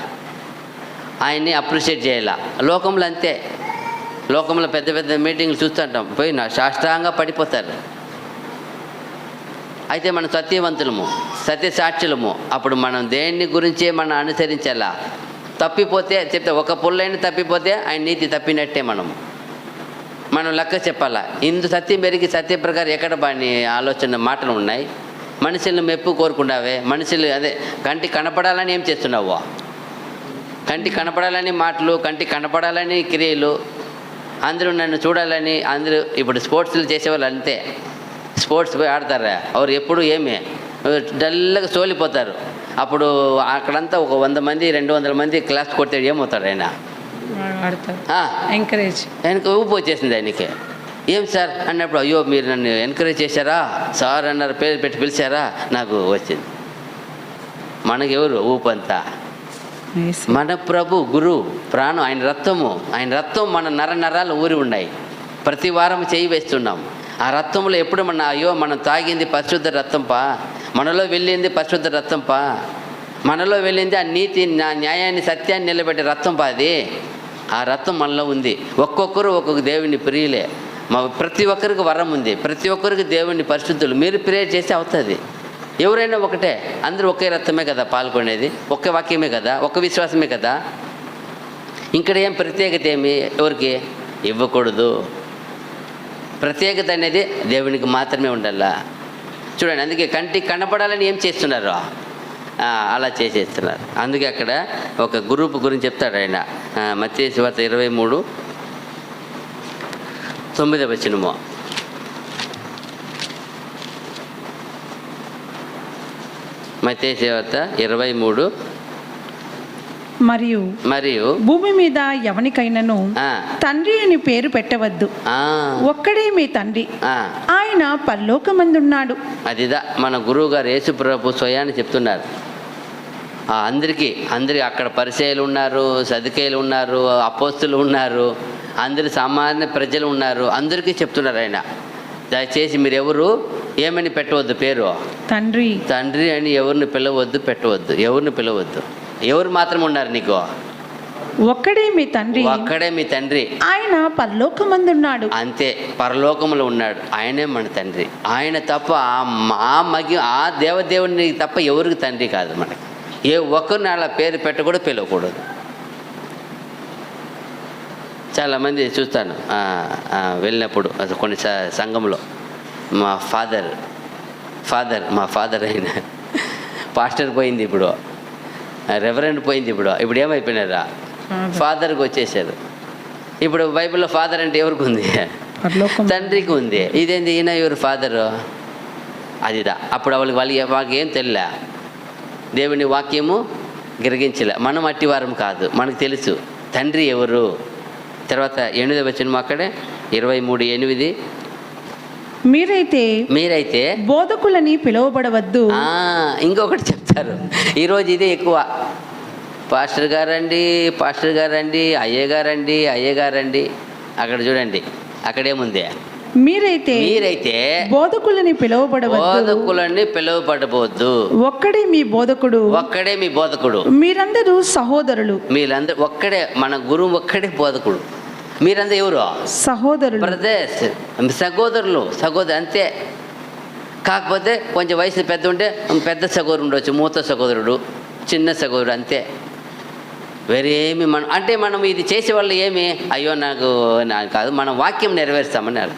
ఆయన్ని అప్రిషియేట్ చేయాలా. లోకంలో అంతే. లోకంలో పెద్ద పెద్ద మీటింగ్లు చూస్తుంటాం, పోయి నా శాస్త్రంగా పడిపోతారు. అయితే మనం సత్యవంతులము, సత్య సాక్షులము. అప్పుడు మనం దేన్ని గురించే మనం అనుసరించాలా. తప్పిపోతే చెప్తే ఒక పుల్లైన తప్పిపోతే ఆయన నీతి తప్పినట్టే. మనం లెక్క చెప్పాలా. ఇందు సత్యం పెరిగి సత్య ప్రకారం ఎక్కడ బాని ఆలోచన మాటలు ఉన్నాయి. మనుషులను మెప్పు కోరుకుంటావే, మనుషులు అదే కంటి కనపడాలని ఏం చేస్తున్నావు? కంటి కనపడాలని మాటలు, కంటి కనపడాలని క్రియలు, అందరూ నన్ను చూడాలని. అందరూ ఇప్పుడు స్పోర్ట్స్లు చేసేవాళ్ళు అంతే. స్పోర్ట్స్ పోయి ఆడతారా, ఎవరు ఎప్పుడు ఏమి డల్గా సోలిపోతారు. అప్పుడు అక్కడంతా ఒక 100 మంది 200 మంది క్లాస్ కొడితే ఏమవుతాడు ఆయన? ఆయనకు ఊపు వచ్చేసింది ఆయనకి. ఏం సార్ అన్నప్పుడు, అయ్యో మీరు నన్ను ఎంకరేజ్ చేశారా సార్ అన్నారు, పేరు పెట్టి పిలిచారా, నాకు వచ్చింది. మనకెవరు ఊపు అంతా? మన ప్రభు గురు ప్రాణం, ఆయన రక్తం మన నరాలు ఊరి ఉన్నాయి. ప్రతి వారం చేయి వేస్తున్నాం. ఆ రక్తంలో ఎప్పుడు మనం తాగింది పరిశుద్ధ రక్తంపా, మనలో వెళ్ళింది పరిశుద్ధ రక్తంపా, మనలో వెళ్ళింది ఆ నీతి న్యాయాన్ని సత్యాన్ని నిలబెట్టే రక్తంపా. అది ఆ రక్తం మనలో ఉంది. ఒక్కొక్కరు ఒక్కొక్క దేవుని ప్రియులే. ప్రతి ఒక్కరికి వరం ఉంది. ప్రతి ఒక్కరికి దేవుని పరిశుద్ధులు. మీరు ప్రేయర్ చేస్తే అవుతుంది. ఎవరైనా ఒకటే, అందరూ ఒకే రక్తమే కదా పాల్గొనేది, ఒకే వాక్యమే కదా, ఒక్క విశ్వాసమే కదా. ఇక్కడ ఏం ప్రత్యేకత ఏమి ఎవరికి ఇవ్వకూడదు. ప్రత్యేకత అనేది దేవునికి మాత్రమే ఉండాలా. చూడండి, అందుకే కంటికి కనపడాలని ఏం చేస్తున్నారు, అలా చేసేస్తున్నారు. అందుకే అక్కడ ఒక గ్రూప్ గురించి చెప్తాడు ఆయన. మత్తయి సువార్త 23:9. మత్తయి సువార్త 23. మరియు భూమి మీద ఎవనికైనాను తండ్రి అని పేరు పెట్టవద్దు, ఒక్కడే మీ తండ్రి, ఆయన పరలోకమందున్నాడు. అదిదా మన గురువు గారు యేసు ప్రభు స్వయాన్ని చెప్తున్నారు. అందరికీ అక్కడ పరిచయాలు ఉన్నారు, సదుకేయులు ఉన్నారు, అపోస్తులు ఉన్నారు, అందరు సామాన్య ప్రజలు ఉన్నారు, అందరికీ చెప్తున్నారు ఆయన, దయచేసి మీరు ఎవరు ఏమని పెట్టవద్దు పేరు, తండ్రి అని ఎవరిని పిలవద్దు, పెట్టవద్దు, ఎవరిని పిలవద్దు. ఎవరు మాత్రం ఉన్నారు నీకు, ఒక్కడే మీ తండ్రి, ఆయన పరలోకమందున్నాడు. అంతే, పరలోకములో ఉన్నాడు, ఆయనే మన తండ్రి. ఆయన తప్ప ఆ దేవదేవుని తప్ప ఎవరికి తండ్రి కాదు మనకి. ఏ ఒక్కరిని అలా పేరు పెట్టకూడదు, పిలవకూడదు. చాలామంది చూస్తాను వెళ్ళినప్పుడు కొన్ని సంఘంలో మా ఫాదర్ అయిన పాస్టర్ పోయింది, ఇప్పుడు రెవరెండ్ పోయింది, ఇప్పుడు ఏమైపోయినారా ఫాదర్కి వచ్చేసారు. ఇప్పుడు బైబిల్లో ఫాదర్ అంటే ఎవరికి ఉంది, తండ్రికి ఉంది. ఇదేంది ఈయన ఎవరు ఫాదరు, అదిదా. అప్పుడు వాళ్ళకి ఏం తెలియలే, దేవుని వాక్యము గ్రహించలే. మనం అట్టివారం కాదు, మనకు తెలుసు తండ్రి ఎవరు. తర్వాత 8వ వచనం అక్కడే 23:8. మీరైతే బోధకులని పిలువబడవద్దు. ఇంకొకటి చెప్తారు ఈరోజు, ఇదే ఎక్కువ. పాస్టర్ గారండి, అయ్య గారండి. అక్కడ చూడండి, అక్కడేముంది, మీరైతే బోధకులని పిలువబడబోద్దు, ఒక్కడే మీ బోధకుడు, మీరందరూ సహోదరులు. ఒక్కడే మన గురువు, ఒక్కడే బోధకుడు. మీరందరూ ఎవరు, సహోదరులు, బ్రదర్స్, సహోదరులు అంతే. కాకపోతే కొంచెం వయసు పెద్ద ఉంటే పెద్ద సహోదరుడు ఉండొచ్చు, మూత సహోదరుడు, చిన్న సహోదరుడు, అంతే. వేరేమి మనం ఇది చేసే వాళ్ళు ఏమి, అయ్యో నాకు కాదు, మనం వాక్యం నెరవేరుస్తామన్నారు.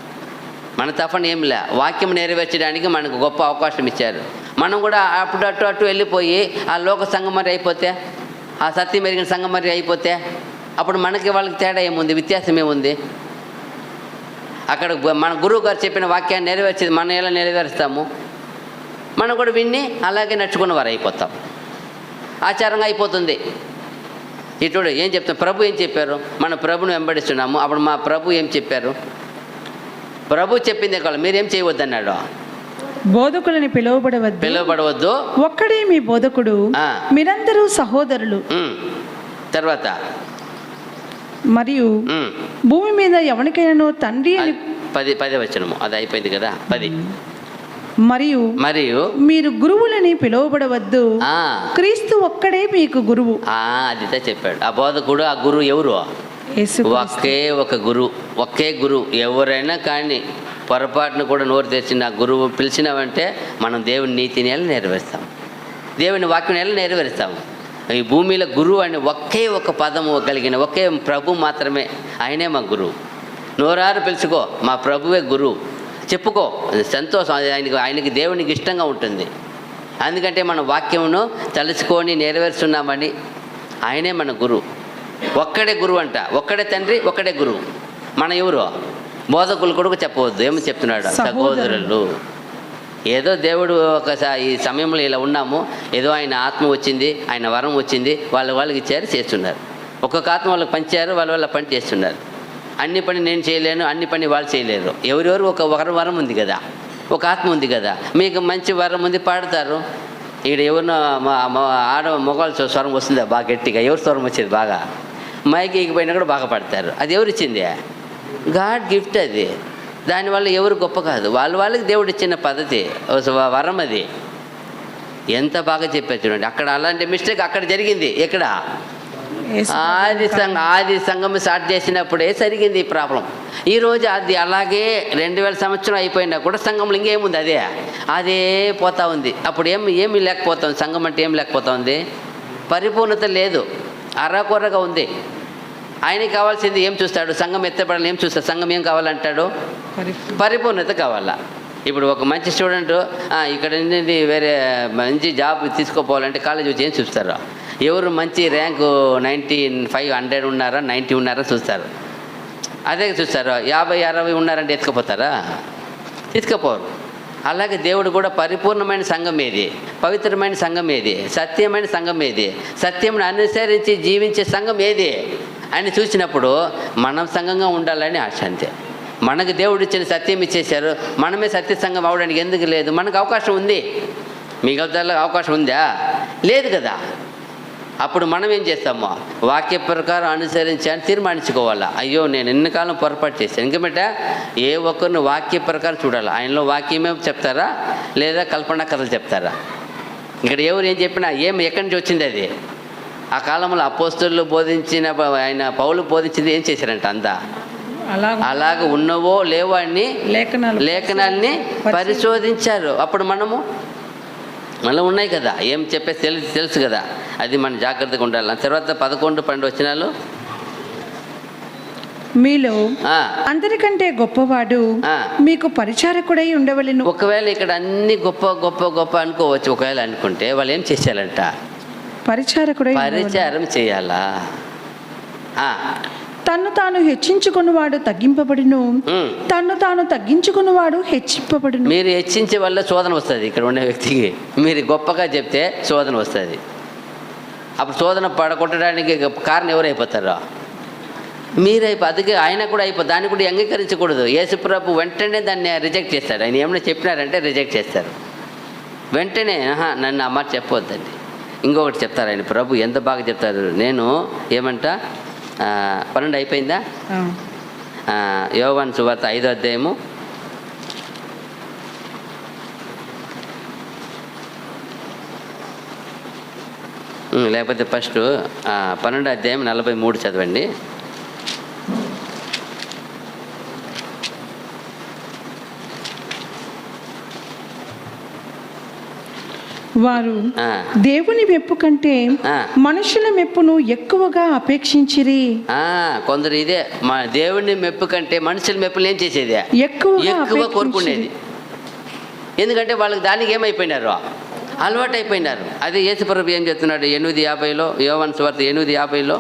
మన తప్పని ఏం లే, వాక్యం నెరవేర్చడానికి మనకు గొప్ప అవకాశం ఇచ్చారు. మనం కూడా అప్పుడు అటు వెళ్ళిపోయి ఆ లోక సంగమరి అయిపోతే, ఆ సత్యం మెరిగిన సంగమరి అయిపోతే, అప్పుడు మనకి వాళ్ళకి తేడా ఏముంది, వ్యత్యాసం ఏముంది? అక్కడ మన గురువు గారు చెప్పిన వాక్యాన్ని నెరవేర్చేది మనం ఎలా నెరవేరుస్తాము? మనం కూడా విన్ని అలాగే నడుచుకున్న వారు అయిపోతాం, ఆచారంగా అయిపోతుంది. ఇటు ఏం చెప్తాం, ప్రభు ఏం చెప్పారు, మన ప్రభును వెంబడిస్తున్నాము. అప్పుడు మా ప్రభు ఏం చెప్పారు, ప్రభు చెప్పిందే కాదు, మీరేం చేయవద్దన్నాడు, బోధకులని పిలువబడవద్దు, ఒక్కడే మీ బోధకుడు, మీరందరూ సహోదరులు. తర్వాత మరియు భూమి మీద ఎవరికైనా తండ్రి అని 10వ వచనము, అది అయిపోయింది కదా. 10 మరియు మీరు గురువులని పిలువబడవద్దు, క్రీస్తు ఒక్కడే మీకు గురువు. అదితే చెప్పాడు. ఆ బోధకుడు, ఆ గురువు ఎవరు, ఒకే ఒక గురువు, ఒకే గురువు. ఎవరైనా కానీ పొరపాటును కూడా నోరు తెరిచిన ఆ గురువు పిలిచినామంటే మనం దేవుని నీతిని ఎలా నెరవేరుస్తాం, దేవుని వాక్యం ఎలా నెరవేరుస్తాం? ఈ భూమిలో గురువు అని ఒకే ఒక పదము కలిగిన ఒకే ప్రభు మాత్రమే, ఆయనే మా గురువు. నోరారు పిలుచుకో, మా ప్రభువే గురువు చెప్పుకో, సంతోషం. ఆయనకి దేవునికి ఇష్టంగా ఉంటుంది. ఎందుకంటే మన వాక్యమును తలుచుకొని నెరవేరుస్తున్నామని. ఆయనే మన గురువు, ఒక్కడే గురువు అంట, ఒక్కడే తండ్రి, ఒక్కడే గురువు. మన ఎవరు, బోధకులు కొడుకు చెప్పవద్దు, ఏమని చెప్తున్నాడు, సహోదరులు. ఏదో దేవుడు ఒకసారి ఈ సమయంలో ఇలా ఉన్నాము, ఏదో ఆయన ఆత్మ వచ్చింది, ఆయన వరం వచ్చింది, వాళ్ళకి ఇచ్చారు, చేస్తున్నారు. ఒక్కొక్క ఆత్మ వాళ్ళకి పంచారు, వాళ్ళ పని చేస్తున్నారు. అన్ని పని నేను చేయలేను, అన్ని పని వాళ్ళు చేయలేరు. ఎవరెవరు ఒక వరం ఉంది కదా, ఒక ఆత్మ ఉంది కదా. మీకు మంచి వరం ఉంది, పాడతారు. ఇక్కడ ఎవరినో ఆడ మొగాళ్ళ స్వరం వస్తుందా బాగా గట్టిగా, ఎవరు స్వరం వచ్చేది బాగా, మైకి ఎగిపోయినా కూడా బాగా పాడతారు. అది ఎవరు ఇచ్చింది, గాడ్ గిఫ్ట్ అది. దానివల్ల ఎవరు గొప్ప కాదు, వాళ్ళకి దేవుడు ఇచ్చిన పద్ధతి, వరం అది. ఎంత బాగా చెప్పారు చూడండి. అక్కడ అలాంటి మిస్టేక్ అక్కడ జరిగింది. ఎక్కడ, ఆది సంఘం స్టార్ట్ చేసినప్పుడే జరిగింది ఈ ప్రాబ్లం. ఈరోజు అది అలాగే 2000 సంవత్సరం అయిపోయినా కూడా సంఘంలో ఇంకేముంది, అదే పోతా ఉంది. అప్పుడు ఏమి లేకపోతుంది, సంఘం అంటే ఏం లేకపోతా ఉంది, పరిపూర్ణత లేదు, అరకొరగా ఉంది. ఆయనకి కావాల్సింది ఏం చూస్తాడు, సంఘం ఎత్తపడాలి ఏం చూస్తాడు, సంఘం ఏం కావాలంటాడు, పరిపూర్ణత కావాలా. ఇప్పుడు ఒక మంచి స్టూడెంట్ ఇక్కడ నుండి వేరే మంచి జాబ్ తీసుకోపోవాలంటే కాలేజ్ వచ్చి ఏం చూస్తారు? ఎవరు మంచి ర్యాంకు 95, 100 ఉన్నారా, 90 ఉన్నారా చూస్తారు. అదే చూస్తారు. 50, 60 ఉన్నారంటే ఎత్తుకుపోతారా? తీసుకుపోరు. అలాగే దేవుడు కూడా పరిపూర్ణమైన సంఘం ఏది, పవిత్రమైన సంఘం ఏది, సత్యమైన సంఘం ఏది, సత్యంను అనుసరించి జీవించే సంఘం ఏది అని చూసినప్పుడు మనం సంఘంగా ఉండాలని ఆశ. అంతే. మనకు దేవుడు ఇచ్చిన సత్యం ఇచ్చేశారు, మనమే సత్య సంఘం అవడానికి ఎందుకు లేదు? మనకు అవకాశం ఉంది. మిగతా అవకాశం ఉందా? లేదు కదా. అప్పుడు మనం ఏం చేస్తామో వాక్య ప్రకారం అనుసరించాలని తీర్మానించుకోవాలా. అయ్యో నేను ఎన్నికాలం పొరపాటు చేశాను. ఇంకేమంటే ఏ ఒక్కరిని వాక్య ప్రకారం చూడాలి. ఆయనలో వాక్యమే చెప్తారా లేదా కల్పనా కథలు చెప్తారా? ఇక్కడ ఎవరు ఏం చెప్పినా ఎక్కడి నుంచి వచ్చింది అది? ఆ కాలంలో అపోస్తలులు బోధించిన ఆయన పౌలు బోధించింది ఏం చేశారంట? అంతా అలాగ ఉన్నవో లేవో అని లేఖనాల్ని పరిశోధించారు. అప్పుడు మనలో ఉన్నాయి కదా, ఏం చెప్పేసి తెలుసు కదా, అది మనం జాగ్రత్తగా ఉండాలి. తర్వాత 11, 12 వచనాలు. మీలో అందరికంటే గొప్పవాడు మీకు పరిచారకుడై ఉండవలెను. ఒకవేళ ఇక్కడ అన్ని గొప్ప గొప్ప గొప్ప అనుకోవచ్చు. ఒకవేళ అనుకుంటే వాళ్ళు ఏం చేశారంట? పరిచారం చేయాలా? తన్ను తాను హెచ్చించుకున్నవాడు తగ్గింపబడును, తన్ను తాను తగ్గించుకున్నవాడు హెచ్చింపబడును. మీరు హెచ్చించే వల్ల శోధన వస్తుంది. ఇక్కడ ఉండే వ్యక్తికి మీరు గొప్పగా చెప్తే శోధన వస్తుంది. అప్పుడు శోధన పడగొట్టడానికి కారణం ఎవరైపోతారో అందుకే ఆయన కూడా దాన్ని కూడా అంగీకరించకూడదు. యేసుప్రభు వెంటనే దాన్ని రిజెక్ట్ చేస్తాడు. ఆయన ఏమైనా చెప్పినారంటే రిజెక్ట్ చేస్తారు వెంటనే. నన్ను ఆ మాట చెప్పవద్దండి. ఇంకొకటి చెప్తారు ఆయన ప్రభు, ఎంత బాగా చెప్తారు. నేను ఏమంటా 12 అయిపోయిందా? యోహాను సువార్త 5వ అధ్యాయము లేకపోతే ఫస్ట్ 12వ అధ్యాయం 43 చదవండి. వారు దేవుని మెప్పు కంటే మనుషుల మెప్పును ఎక్కువగా అపేక్షించిరి. కొందరు ఇదే దేవుని మెప్పు కంటే మనుషుల మెప్పులు ఏం చేసేది? ఎక్కువ కోరుకునేది. ఎందుకంటే వాళ్ళకి దానికి ఏమైపోయినారు? అలవాటు అయిపోయినారు. అదే యేసుప్రభు ఏం చెప్తున్నాడు 8:50లో, యోహాను సువార్త 8:50లో,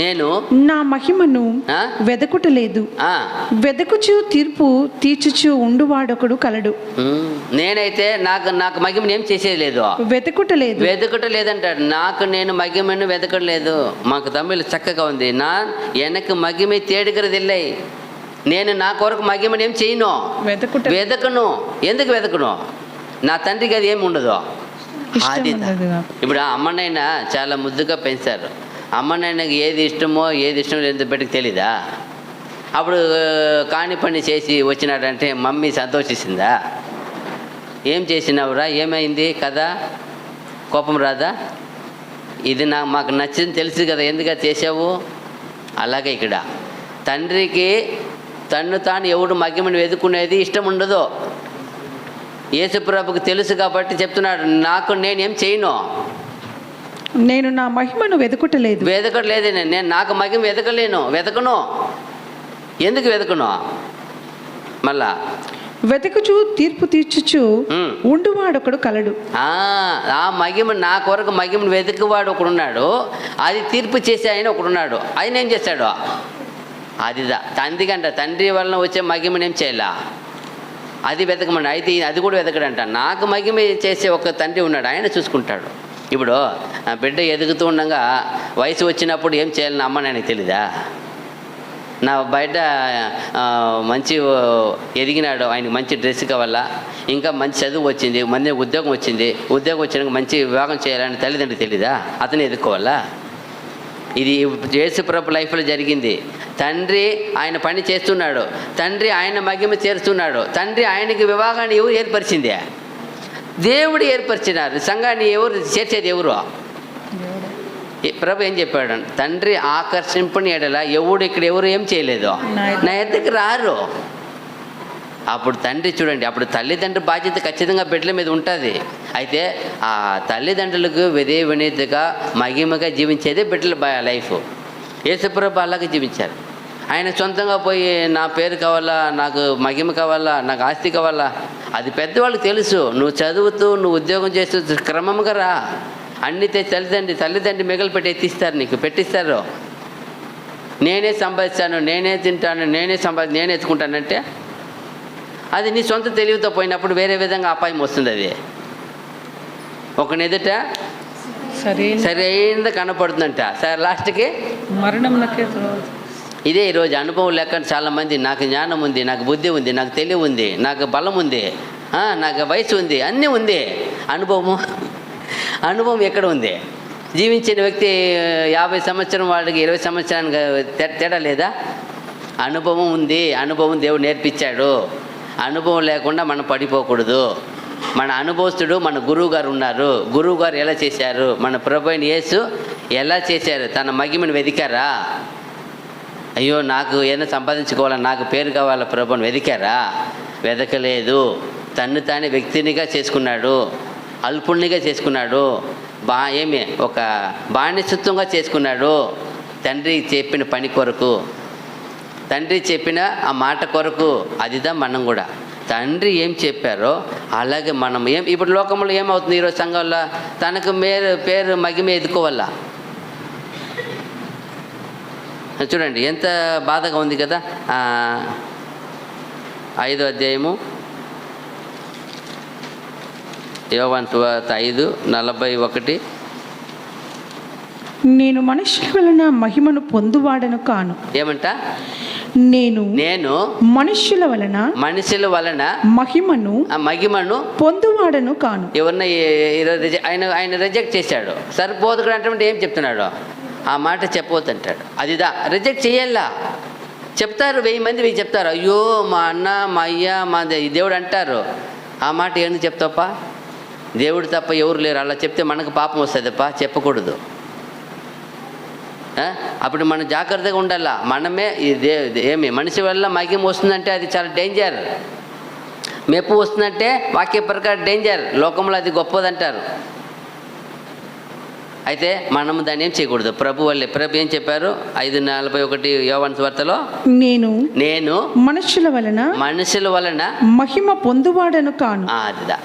నేను నా మహిమను వెదకుటలేదు, వెదకుచు తీర్పు తీర్చుచు ఉండువాడొకడు కలడు. నేనైతే నాకు మహిమను ఏం చేసేది లేదు, వెదకటలేదంటాడు. నేను మహిమను వెదకలేదు. మాకు తమిళ చక్కగా ఉంది. ఎనకు మహిమ తేడుగరదిల్లై, నేను నా కొరకు మహిమను ఏం చేయను, వెదకను. ఎందుకు వెదకను? నా తండ్రికి అది ఏమి ఉండదు. అది ఇప్పుడు అమ్మనైనా చాలా ముద్దుగా పెంచారు. అమ్మనైనాకి ఏది ఇష్టమో ఏది ఇష్టమో లేదో బిడ్డకి తెలీదా? అప్పుడు కాని పని చేసి వచ్చినాడంటే మమ్మీ సంతోషిస్తుందా? ఏం చేసినావురా, ఏమైంది కదా, కోపం రాదా? ఇది మాకు నచ్చింది తెలుసు కదా, ఎందుకు చేసావు? అలాగే ఇక్కడ తండ్రికి తన్ను తాను ఎవడు మహిమను వెతుకునేది ఇష్టం ఉండదు. యేసుప్రభుకు తెలుసు కాబట్టి చెప్తున్నాడు, నేనేం చేయను, నేను నా మహిమను వెదకట్లేదు. నేను నాకు మహిమ వెతకను. ఎందుకు వెతకను? మళ్ళా వెతకుచు తీర్పు తీర్చుచు ఉండువాడొకడు కలడు. ఆ మహిమ నా కొరకు మహిమను వెతుకువాడు ఒకడున్నాడు, అది తీర్పు చేసే ఆయన ఒకడున్నాడు. ఆయన ఏం చేశాడు? అందుకంట తండ్రి వలన వచ్చే మహిమను ఏం చేయాలా? అది వెతకమండి. అయితే అది కూడా వెతకడంట. నాకు మహిమ చేసే ఒక తండ్రి ఉన్నాడు, ఆయన చూసుకుంటాడు. ఇప్పుడు బిడ్డ ఎదుగుతూ ఉండగా వయసు వచ్చినప్పుడు ఏం చేయాలని అమ్మ నాకు తెలీదా? నా బయట మంచి ఎదిగినాడు, ఆయనకి మంచి డ్రెస్ కావాలా, ఇంకా మంచి చదువు వచ్చింది, మంచి ఉద్యోగం వచ్చినాక మంచి వివాహం చేయాలని తల్లిదండ్రులు తెలీదా? అతను ఎదుర్కోవాలా? ఇది యేసుప్రభు లైఫ్లో జరిగింది. తండ్రి ఆయన పని చేస్తున్నాడు, తండ్రి ఆయన మహిమ చేరుస్తున్నాడు. తండ్రి ఆయనకి వివాహాన్ని ఎవరు ఏర్పరిచింది? దేవుడు ఏర్పరిచినారు. సంఘాన్ని ఎవరు చేర్చేది? ఎవరు? ప్రభు ఏం చెప్పాడు? తండ్రి ఆకర్షింపని ఎడల ఎవరు ఏం చేయలేదు, నా ఎద్దకు రారు. అప్పుడు తండ్రి చూడండి, అప్పుడు తల్లిదండ్రుల బాధ్యత ఖచ్చితంగా బిడ్డల మీద ఉంటుంది. అయితే ఆ తల్లిదండ్రులకు వినీతిగా మహిమగా జీవించేదే బిడ్డల లైఫ్. యేసుప్రభు అలాగే జీవించారు. ఆయన సొంతంగా పోయి నా పేరు కావాలా, నాకు మహిమ కావాలా, నాకు ఆస్తి కావాలా, అది పెద్దవాళ్ళకి తెలుసు. నువ్వు చదువుతూ నువ్వు ఉద్యోగం చేస్తూ క్రమంగా రా, అన్నీ తల్లిదండ్రి మిగలు పెట్టి ఎత్తిస్తారు, నీకు పెట్టిస్తారు. నేనే సంపాదిస్తాను, నేనే తింటాను, నేనే ఎత్తుకుంటానంటే అది నీ సొంత తెలివితో పోయినప్పుడు వేరే విధంగా అపాయం వస్తుంది. అది ఒకని ఎదుట సరైనది కనపడుతుందంట, సరే లాస్ట్కి మరణం. ఇదే ఈరోజు అనుభవం లేక చాలామంది నాకు జ్ఞానం ఉంది, నాకు బుద్ధి ఉంది, నాకు తెలివి ఉంది, నాకు బలం ఉంది, నాకు వయసు ఉంది, అన్నీ ఉంది, అనుభవం ఎక్కడ ఉంది? జీవించిన వ్యక్తి 50 సంవత్సరం వాడికి 20 సంవత్సరానికి తేడా లేదా? అనుభవం ఉంది, అనుభవం దేవుడు నేర్పించాడు. అనుభవం లేకుండా మనం పడిపోకూడదు. మన అనుభవస్తుడు మన గురువు గారు ఉన్నారు. గురువు గారు ఎలా చేశారు? మన ప్రభువైన యేసు ఎలా చేశారు? తన మహిమను వెదికారా? అయ్యో నాకు ఏదైనా సంపాదించుకోవాలా, నాకు పేరు కావాలా ప్రభుని వెదికారా? వెదకలేదు. తన్ను తానే వ్యక్తినిగా చేసుకున్నాడు, అల్పుణ్ణిగా చేసుకున్నాడు, ఒక బానిసత్వంగా చేసుకున్నాడు. తండ్రి చెప్పిన పని కొరకు, తండ్రి చెప్పిన ఆ మాట కొరకు. అదిదా మనం కూడా తండ్రి ఏం చెప్పారో అలాగే మనం ఇప్పుడు లోకంలో ఏమవుతుంది? ఈరోజు సంఘంలో తనకు పేరు మహిమ ఎదుకోవాలా. చూడండి ఎంత బాధగా ఉంది కదా. 5వ అధ్యాయము యోహాను సువార్త 5:41. నేను మనుషుల వలన మహిమను పొందువాడను కాను. ఏమంట? నేను మనుషుల వలన మహిమను పొందువాడను కాను. ఎవరన్నా ఆయన రిజెక్ట్ చేశాడు. సరే బోధకుడు అంటే ఏం చెప్తున్నాడు? ఆ మాట చెప్పవద్దు అంటాడు. అదిదా రిజెక్ట్ చేయాలా? చెప్తారు 1000 మంది చెప్తారు, అయ్యో మా అన్న, మా అయ్య, మా దేవుడు అంటారు. ఆ మాట ఎందుకు చెప్తావప్ప? దేవుడు తప్ప ఎవరు లేరు. అలా చెప్తే మనకు పాపం వస్తుందప్ప, చెప్పకూడదు. అప్పుడు మనం జాగ్రత్తగా ఉండాలా. మనమే మనిషి వల్ల మహిమ వస్తుందంటే అది చాలా డేంజర్. మెప్పు వస్తుందంటే వాక్య ప్రకారం డేంజర్. లోకంలో అది గొప్పదంటారు. అయితే మనం దాన్ని ఏం చేయకూడదు. ప్రభు ఏం చెప్పారు? 5:41 యోహాను సువార్తలో, నేను మనుషుల వలన మహిమ పొందువాడను కాను. అదిదా.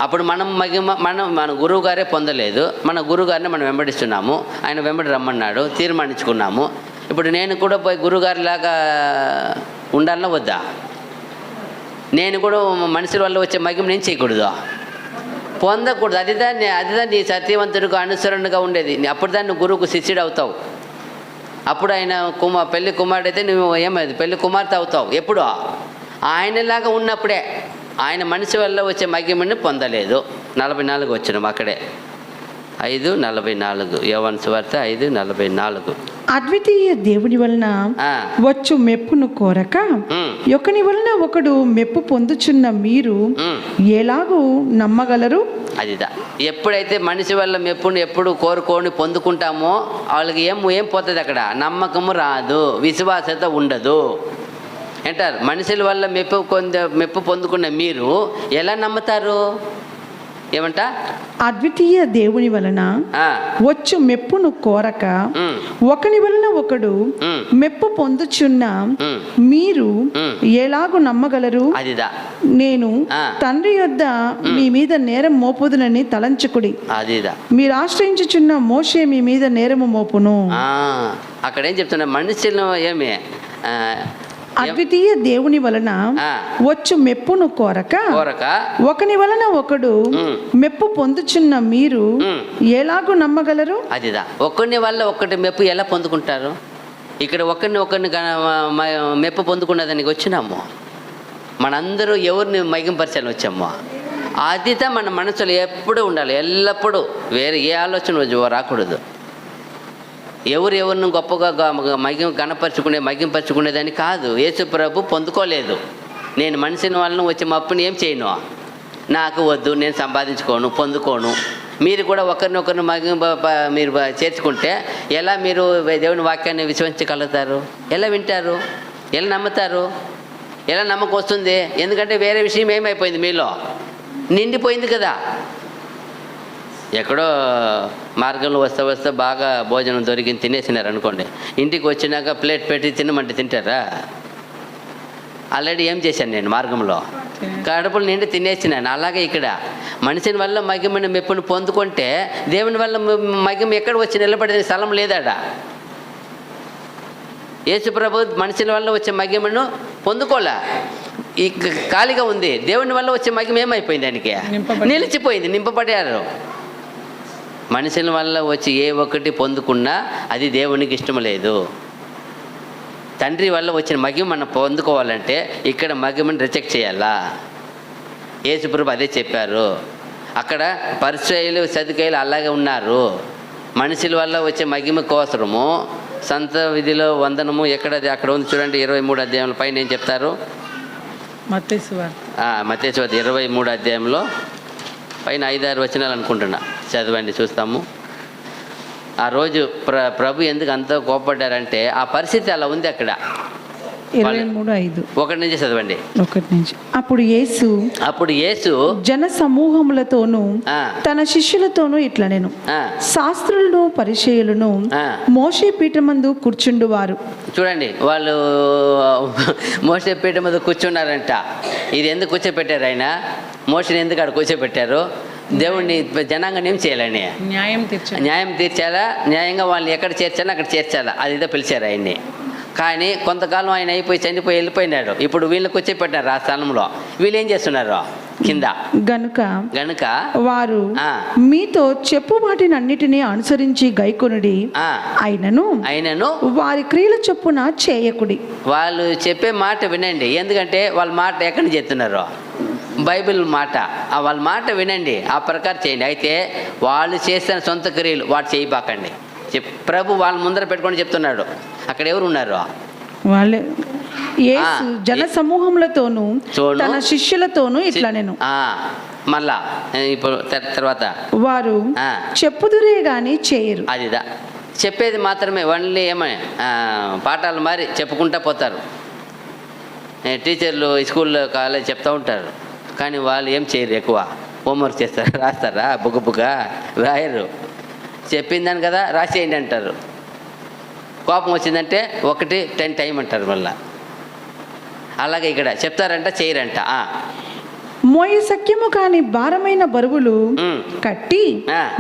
అప్పుడు మన గురువు గారే పొందలేదు. మన గురువు గారిని మనం వెంబడిస్తున్నాము. ఆయన వెంబడి రమ్మన్నాడు, తీర్మానించుకున్నాము. ఇప్పుడు నేను కూడా పోయి గురువుగారిలాగా ఉండాలన్నా వద్దా? నేను కూడా మనుషుల వల్ల వచ్చే మహిమ నేను చేయకూడదు, పొందకూడదు. అదిదా నీ సత్యవంతుడికి అనుసరణగా ఉండేది. అప్పుడు దాన్ని నువ్వు గురువుకు శిష్యుడు అవుతావు. అప్పుడు ఆయన పెళ్లి కుమారుడు అయితే నువ్వు ఏమైంది? పెళ్లి కుమార్తె అవుతావు. ఎప్పుడు? ఆయనలాగా ఉన్నప్పుడే. ఆయన మనిషి వల్ల వచ్చే మహిమని పొందలేదు. 44 వచ్చినాం అక్కడే. 5:44 యోహాను సువార్త 5:44. అద్వితీయ దేవుని వలన వచ్చు మెప్పును కోరక ఒకని వలన ఒకడు మెప్పు పొందుచున్న మీరు ఎలాగూ నమ్మగలరు? అదిదా. ఎప్పుడైతే మనిషి వల్ల మెప్పును ఎప్పుడు కోరుకొని పొందుకుంటామో వాళ్ళకి ఏం పోతుంది? అక్కడ నమ్మకము రాదు, విశ్వాసత ఉండదు అంటారు. మనుషుల వల్ల మెప్పు పొందుకున్న మీరు ఎలా నమ్ముతారు? ఏమంట? అద్వితీయ దేవుని వలన వచ్చు మెప్పును కోరక ఒకని వలన ఒకడు మెప్పు పొందుచున్న మీరు ఎలాగూ నమ్మగలరు? అదిదా. నేను తండ్రి యొద్ద మీ మీద నేరం మోపుదునని తలంచుకుడి. అదిదా. మీరు ఆశ్రయించుచున్న మోషే మీ మీద నేరము మోపును. అక్కడ ఏం చెప్తున్నా? మనుషులు ఏమి అద్వితీయ దేవుని వలన వచ్చు మెప్పును కోరక ఒకని వలన ఒకడు మెప్పు పొందుచున్న మీరు ఎలాగూ నమ్మగలరు? అదిదా. ఒకరిని వల్ల ఒకటి మెప్పు ఎలా పొందుకుంటారు? ఇక్కడ ఒకరిని మెప్పు పొందుకున్నదానికి వచ్చినాము. మనందరూ ఎవరిని మహింపరచాలని వచ్చాము. అదిదా మన మనసులో ఎప్పుడూ ఉండాలి, ఎల్లప్పుడూ. వేరే ఏ ఆలోచన రాకూడదు. ఎవరిని గొప్పగా మహింపరచుకునేదాన్ని కాదు. యేసు ప్రభు పొందుకోలేదు. నేను మనిషిని వాళ్ళను వచ్చే మప్పుని ఏం చేయను, నాకు వద్దు, నేను సంపాదించుకోను, పొందుకోను. మీరు కూడా ఒకరినొకరిని మీరు చేర్చుకుంటే ఎలా మీరు దేవుని వాక్యాన్ని విశ్వసించగలుగుతారు? ఎలా వింటారు? ఎలా నమ్ముతారు? ఎలా నమ్మకం వస్తుంది? ఎందుకంటే వేరే విషయం ఏమైపోయింది, మీలో నిండిపోయింది కదా. ఎక్కడో మార్గంలో వస్తే వస్తే బాగా భోజనం దొరికింది తినేసినారు అనుకోండి, ఇంటికి వచ్చినాక ప్లేట్ పెట్టి తినమంటే తింటారా? ఆల్రెడీ ఏం చేశాను నేను మార్గంలో, కడుపులు నిండి తినేసినాను. అలాగే ఇక్కడ మనిషిని వల్ల మహిమని మెప్పును పొందుకుంటే దేవుని వల్ల మహిమ ఎక్కడ వచ్చి నిలబడే స్థలం లేదాడా? యేసు ప్రభు మనుషుల వల్ల వచ్చే మహిమను పొందుకోలే, ఈ ఖాళీగా ఉంది. దేవుని వల్ల వచ్చే మహిమ ఏమైపోయింది? దానికి నిలిచిపోయింది, నింపబడారు. మనుషుల వల్ల వచ్చి ఏ ఒక్కటి పొందుకున్నా అది దేవునికి ఇష్టం లేదు. తండ్రి వల్ల వచ్చిన మహిమ మనం పొందుకోవాలంటే ఇక్కడ మహిమను రిజెక్ట్ చేయాలా? యేసు ప్రభు అదే చెప్పారు. అక్కడ పరిచయులు సదుకాయలు అలాగే ఉన్నారు. మనుషుల వల్ల వచ్చే మహిమ కోసము సంత విధిలో వందనము ఎక్కడది అక్కడ ఉంది చూడండి. 23 అధ్యాయంలో పైన ఏం చెప్తారు? మత్తయి సువార్త మత్తయి సువార్త 23 అధ్యాయంలో పైన 5-6 వచనాలు అనుకుంటున్నా, చదవండి చూస్తాము. ఆ రోజు ప్రభు ఎందుకు అంత కోపడ్డారంటే ఆ పరిస్థితి అలా ఉంది అక్కడ. 23:5 1 నుంచి చదవండి. 1 నుంచి. అప్పుడు యేసు జన సమూహములతోనూ తన శిష్యులతోనూ ఇట్లా నేను శాస్త్రులను పరిచయులను మోషే పీఠమందు కూర్చుండువారు. చూడండి, వాళ్ళు మోషే పీఠ మీద కూర్చున్నారంట. ఇది ఎందుకు కూర్చోపెట్టారు? ఆయన మోషని ఎందుకు అక్కడ కూర్చోపెట్టారు? దేవుణ్ణి జనాంగాన్ని ఏం చేయాలని? న్యాయం తీర్చాలా, న్యాయంగా వాళ్ళని ఎక్కడ చేర్చాలో అక్కడ చేర్చాలా, అదిదో పిలిచారు ఆయన్ని. కానీ కొంతకాలం ఆయన అయిపోయి చనిపోయి వెళ్ళిపోయినాడు. ఇప్పుడు వీళ్ళని కూర్చోపెట్టారు ఆ స్థలంలో. వీళ్ళు ఏం చేస్తున్నారు? కింద గనుక వారు మీతో చెప్పు వాటిని అన్నిటినీ అనుసరించి గైకొనుడి, అయినను వారి క్రియల చొప్పున చేయకుడి. వాళ్ళు చెప్పే మాట వినండి. ఎందుకంటే వాళ్ళ మాట ఎక్కడ చెప్తున్నారు? బైబిల్ మాట. వాళ్ళ మాట వినండి, ఆ ప్రకారం చేయండి. అయితే వాళ్ళు చేసిన సొంత క్రియలు వాడు చేయబాకండి. ప్రభు వాళ్ళ ముందర పెట్టుకొని చెప్తున్నాడు. అక్కడ ఎవరు ఉన్నారు? వాళ్ళే యేసు జన సమూహములతోనూ తన శిష్యులతోనూ ఇట్లా నేను మళ్ళా ఇప్పుడు తర్వాత వారు చెప్పుదురే గాని చేయరు. అదిదా చెప్పేది మాత్రమే. ఓన్లీ ఏమని పాఠాలు మారి చెప్పుకుంటా పోతారు. టీచర్లు స్కూల్లో కాలేజ్ చెప్తూ ఉంటారు, కానీ వాళ్ళు ఏం చేయరు. ఎక్కువ హోంవర్క్ చేస్తారు, రాస్తారా? బుగ్గ రాయరు. చెప్పిందని కదా రాసేయండి అంటారు. కోపం వచ్చిందంటే 1 10 టైం అంటారు మళ్ళా. అలాగే ఇక్కడ చెప్తారంట, చేయరంట. మోయ సఖ్యము కాని భారమైన బరువులు కట్టి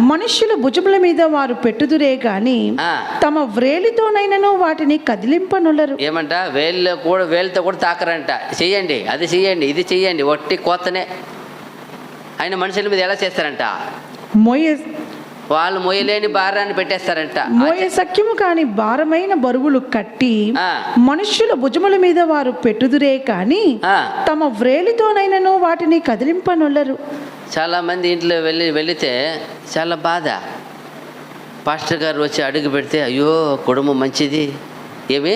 మనుష్యుల భుజముల మీద వారు పెట్టుదురే గాని తమ వ్రేలితోనైనను వాటిని కదిలింపనులరు. ఏమంట? వేలితో కూడా తాకరంట. చెయ్యండి, అది చెయ్యండి, ఇది చెయ్యండి, ఒట్టి కోతనే. ఆయన మనుషుల మీద ఎలా చేస్తారంట? వాళ్ళు మోయలేని భారాన్ని పెట్టేస్తారంట. మోయ సఖ్యము కాని భారమైన బరువులు కట్టి మనుష్యుల భుజముల మీద వారు పెట్టుదురే కానీ తమ వ్రేలితోనైనను వాటిని కదిలింపనులరు. చాలా మంది ఇంట్లో వెళితే చాలా బాధ. పాస్టర్ గారు వచ్చి అడుగు పెడితే అయ్యో కుటుంబం మంచిది. ఏమి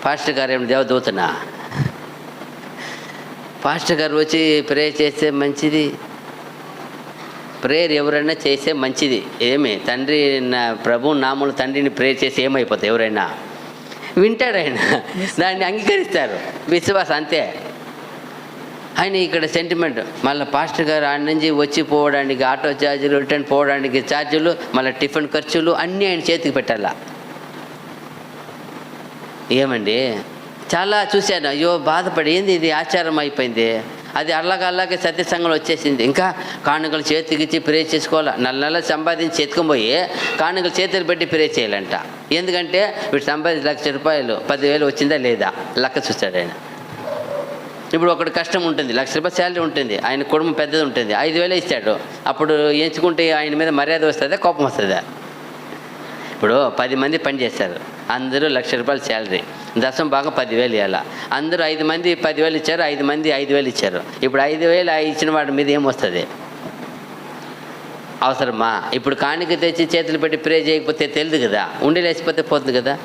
పాస్టర్ గారు ఏమి దేవదూతనా? పాస్టర్ గారు వచ్చి ప్రే చేస్తే మంచిది. ప్రేయర్ ఎవరైనా చేస్తే మంచిది. ఏమి తండ్రి ప్రభు నామూలు తండ్రిని ప్రేయర్ చేసి ఏమైపోతుంది? ఎవరైనా వింటాడు, ఆయన దాన్ని అంగీకరిస్తారు. విశ్వాసం అంతే. ఆయన ఇక్కడ సెంటిమెంట్. మళ్ళీ పాస్టర్ గారు ఆయన నుంచి వచ్చి పోవడానికి ఆటో ఛార్జీలు, రిటర్న్ పోవడానికి ఛార్జీలు, మళ్ళీ టిఫిన్ ఖర్చులు అన్నీ ఆయన చేతికి పెట్టాల. ఏమండి, చాలా చూశాను. అయ్యో బాధపడి ఏంది ఇది ఆచారం అయిపోయింది. అది అలాగే సత్యసంగంలో వచ్చేసింది. ఇంకా కానుకలు చేతికిచ్చి ప్రే చేసుకోవాలి. నెల సంపాదించి ఎత్తుకొని పోయి కానుకలు చేతులు పెట్టి ప్రే చేయాలంట. ఎందుకంటే వీడు సంపాదించి ₹1,00,000 10,000 వచ్చిందా లేదా లెక్క చూస్తాడు ఆయన. ఇప్పుడు ఒకటి కష్టం ఉంటుంది, ₹1,00,000 శాలరీ ఉంటుంది, ఆయన కుటుంబం పెద్దది ఉంటుంది, 5,000 ఇస్తాడు. అప్పుడు ఎంచుకుంటే ఆయన మీద మర్యాద వస్తుందా, కోపం వస్తుందా? ఇప్పుడు 10 మంది పని చేస్తారు, అందరూ ₹1,00,000 శాలరీ, దశం భాగం 10,000 ఇవ్వాలి. అందరూ 5 మంది 10,000 ఇచ్చారు, 5 మంది 5,000 ఇచ్చారు. ఇప్పుడు 5,000 ఇచ్చిన వాడి మీద ఏమొస్తుంది? అవసరమా? ఇప్పుడు కాணிక తెచ్చి చేతులు పెట్టి ప్రే చేయకపోతే తెలియదు కదా, ఉండి లేచిపోతే పోతుంది కదా.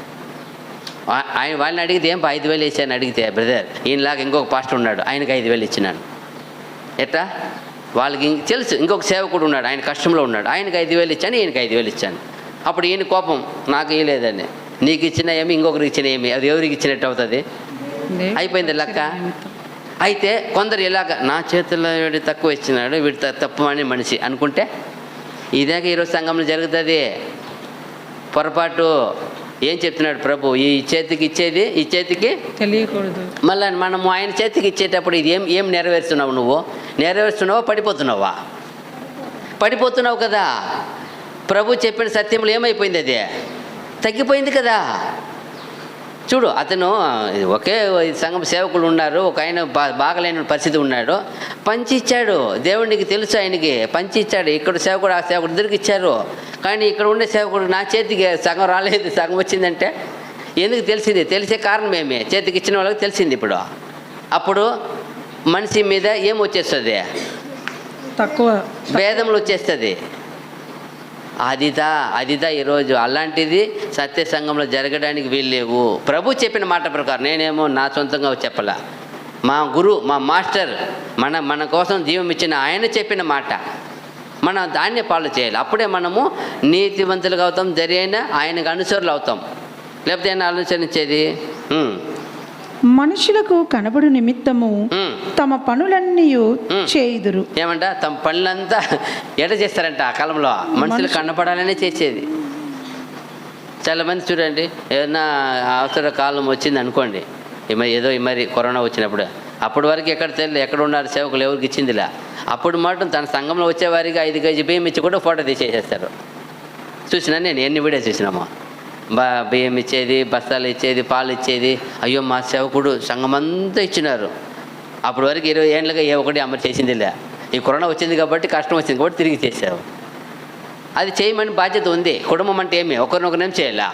ఆయన వాళ్ళని అడిగితే ఏం 5,000 ఇచ్చాను అడిగితే, బ్రదర్ ఈయనలాగా ఇంకొక పాస్టర్ ఉన్నాడు, ఆయనకి 5,000 ఇచ్చినాను. ఎట్లా? వాళ్ళకి తెలుసు ఇంకొక సేవకుడు ఉన్నాడు, ఆయన కష్టంలో ఉన్నాడు, ఆయనకి 5,000 ఇచ్చాను, ఈయనకి 5,000 ఇచ్చాను. అప్పుడు ఈయన కోపం, నాకు ఇవ్వలేదని. నీకు ఇచ్చిన ఏమి, ఇంకొకరికి ఇచ్చిన ఏమి, అది ఎవరికి ఇచ్చినట్టు అవుతుంది? అయిపోయింది లెక్క. అయితే కొందరు ఇలాగ నా చేతుల్లో వీడు తక్కువ ఇచ్చినాడు, వీడు తప్పు అని మనిషి అనుకుంటే ఇదాక ఈరోజు సంఘంలో జరుగుతుంది పొరపాటు. ఏం చెప్తున్నాడు ప్రభు? ఈ చేతికి ఇచ్చేది ఈ చేతికి తెలియకూడదు. మళ్ళీ మనము ఆయన చేతికి ఇచ్చేటప్పుడు ఇది ఏం నెరవేరుస్తున్నావు? నువ్వు నెరవేరుస్తున్నావా పడిపోతున్నావా? పడిపోతున్నావు కదా. ప్రభు చెప్పిన సత్యంలో ఏమైపోయింది? అది తగ్గిపోయింది కదా. చూడు, అతను ఒకే సంఘం సేవకులు ఉన్నారు, ఒక ఆయన బాగలేని పరిస్థితి ఉన్నాడు, పంచి ఇచ్చాడు. దేవునికి తెలుసు, ఆయనకి పంచి ఇచ్చాడు. ఇక్కడ సేవకుడు ఆ సేవకుడు ఇద్దరికి ఇచ్చారు. కానీ ఇక్కడ ఉండే సేవకుడు నా చేతికి సగం రాలేదు, సగం వచ్చిందంటే ఎందుకు తెలిసింది? తెలిసే కారణం ఏమి? చేతికి ఇచ్చిన వాళ్ళకి తెలిసింది. ఇప్పుడు అప్పుడు మనిషి మీద ఏం వచ్చేస్తుంది? తక్కువ భేదములు వచ్చేస్తుంది. అదిదా ఈరోజు అలాంటిది సత్య సంఘంలో జరగడానికి వీల్లేవు. ప్రభు చెప్పిన మాట ప్రకారం, నేనేమో నా సొంతంగా చెప్పలా, మా గురు మా మాస్టర్ మన కోసం జీవం ఇచ్చిన ఆయన చెప్పిన మాట మనం దాన్నే ఫాలో చేయాలి. అప్పుడే మనము నీతివంతులుగా అవుతాం, జరిగిన ఆయనకు అనుసరులు అవుతాం. లేకపోతే ఆయన అనుసరించేది మనుషులకు కనబడు నిమిత్తము తమ పనులన్నీ చేయుదురు. ఏమంట? తమ పనులంతా ఎట చేస్తారంట ఆ కాలంలో? మనుషులు కనపడాలనే చేసేది. చాలా మంది చూడండి, ఏదైనా అవసర కాలం వచ్చింది అనుకోండి, ఏదో మరి కరోనా వచ్చినప్పుడు, అప్పటి వరకు ఎక్కడ తెలియదు, ఎక్కడ ఉన్నారు సేవకులు, ఎవరికి ఇచ్చిందిలా. అప్పుడు మాత్రం తన సంఘంలో వచ్చేవారికి 5 కేజీ బియ్యం ఇచ్చి కూడా ఫోటో తీసేసేస్తారు. చూసినా నేను ఎన్ని వీడియోస్ చూసినామో. బియ్యం ఇచ్చేది, బస్తాలు ఇచ్చేది, పాలు ఇచ్చేది. అయ్యో మా సేవకుడు సంఘమంతా ఇచ్చినారు. అప్పటి వరకు 20 ఏళ్ళగా ఏ ఒకటి అమలు చేసిందిలే. ఈ కరోనా వచ్చింది కాబట్టి, కష్టం వచ్చింది కాబట్టి తిరిగి చేసావు. అది చేయమని బాధ్యత ఉంది. కుటుంబం అంటే ఏమి? ఒకరినొకరేం చేయాలా?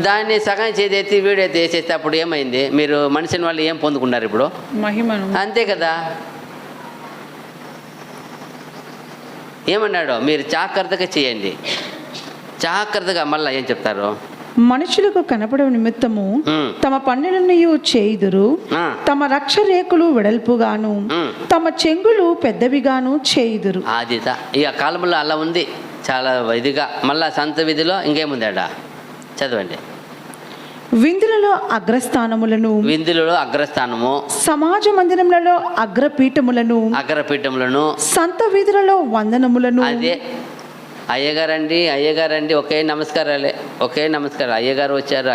దాన్ని సగం చేతి ఎత్తి వీడియో ఎత్తి వేసేస్తే అప్పుడు ఏమైంది? మీరు మనిషిని వాళ్ళు ఏం పొందుకున్నారు ఇప్పుడు? మహిమను. అంతే కదా. ఏమన్నాడు? మీరు జాగ్రత్తగా చేయండి, జాగ్రత్తగా. మళ్ళీ ఏం చెప్తారు? మనుషులకు కనపడ నిమిత్తము తమ పనులన్నీ చేయుదురు, తమ రక్ష రేకులు వెడల్పుగాను తమ చెంగులు పెద్దవిగాను చేయుదురు. అది ఈ కాలంలో అలా ఉంది, చాలా ఇదిగా. మళ్ళా సంత విధిలో ఇంకేముంది ఆడ? చదవండి. విందులలో అగ్రస్థానము, సమాజ మందిరములలో అగ్రపీఠములను, సంత వీధులలో వందనములను. అదే అయ్యగారండి ఒకే నమస్కారాలే, ఒకే నమస్కారం. అయ్యగారు వచ్చారు,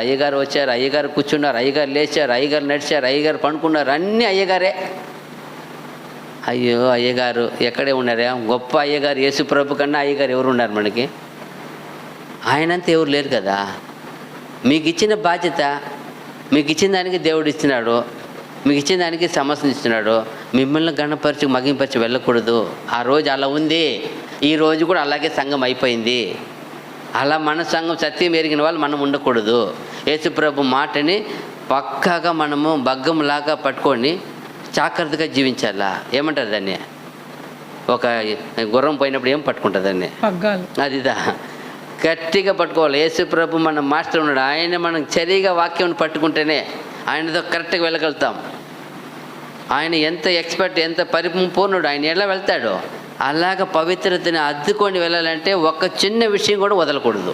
అయ్యగారు కూర్చున్నారు, అయ్యగారు లేచారు, అయ్యగారు నడిచారు, అయ్యగారు పండుకున్నారు, అన్నీ అయ్యగారే. అయ్యో అయ్యగారు ఎక్కడే ఉన్నారా? గొప్ప అయ్యగారు యేసు ప్రభు కన్నా అయ్యగారు ఎవరు ఉన్నారు మనకి? ఆయనంతా ఎవరు లేరు కదా. మీకు ఇచ్చిన బాధ్యత, మీకు ఇచ్చిన దానికి దేవుడు ఇస్తున్నాడు, మీకు ఇచ్చిన దానికి సమస్యలు ఇస్తున్నాడు. మిమ్మల్ని గణపరిచి మగింపరిచి వెళ్ళకూడదు. ఆ రోజు అలా ఉంది, ఈ రోజు కూడా అలాగే సంఘం అయిపోయింది. అలా మన సంఘం సత్యం ఎరిగిన వాళ్ళు మనం ఉండకూడదు. యేసు ప్రభు మాటని పక్కాగా మనము భగ్గంలాగా పట్టుకొని జాగ్రత్తగా జీవించాలా. ఏమంటారు దాన్ని? ఒక గుర్రం పోయినప్పుడు ఏం పట్టుకుంటుంది దాన్ని? అదిదా గట్టిగా పట్టుకోవాలి. యేసు ప్రభు మన మాస్టర్ ఉన్నాడు, ఆయన మనం సరిగా వాక్యం పట్టుకుంటేనే ఆయనతో కరెక్ట్గా వెళ్ళగలుగుతాం. ఆయన ఎంత ఎక్స్పర్ట్, ఎంత పరిపూర్ణుడు, ఆయన ఎలా వెళ్తాడు? అలాగ పవిత్రతని అద్దుకొని వెళ్ళాలంటే ఒక చిన్న విషయం కూడా వదలకూడదు.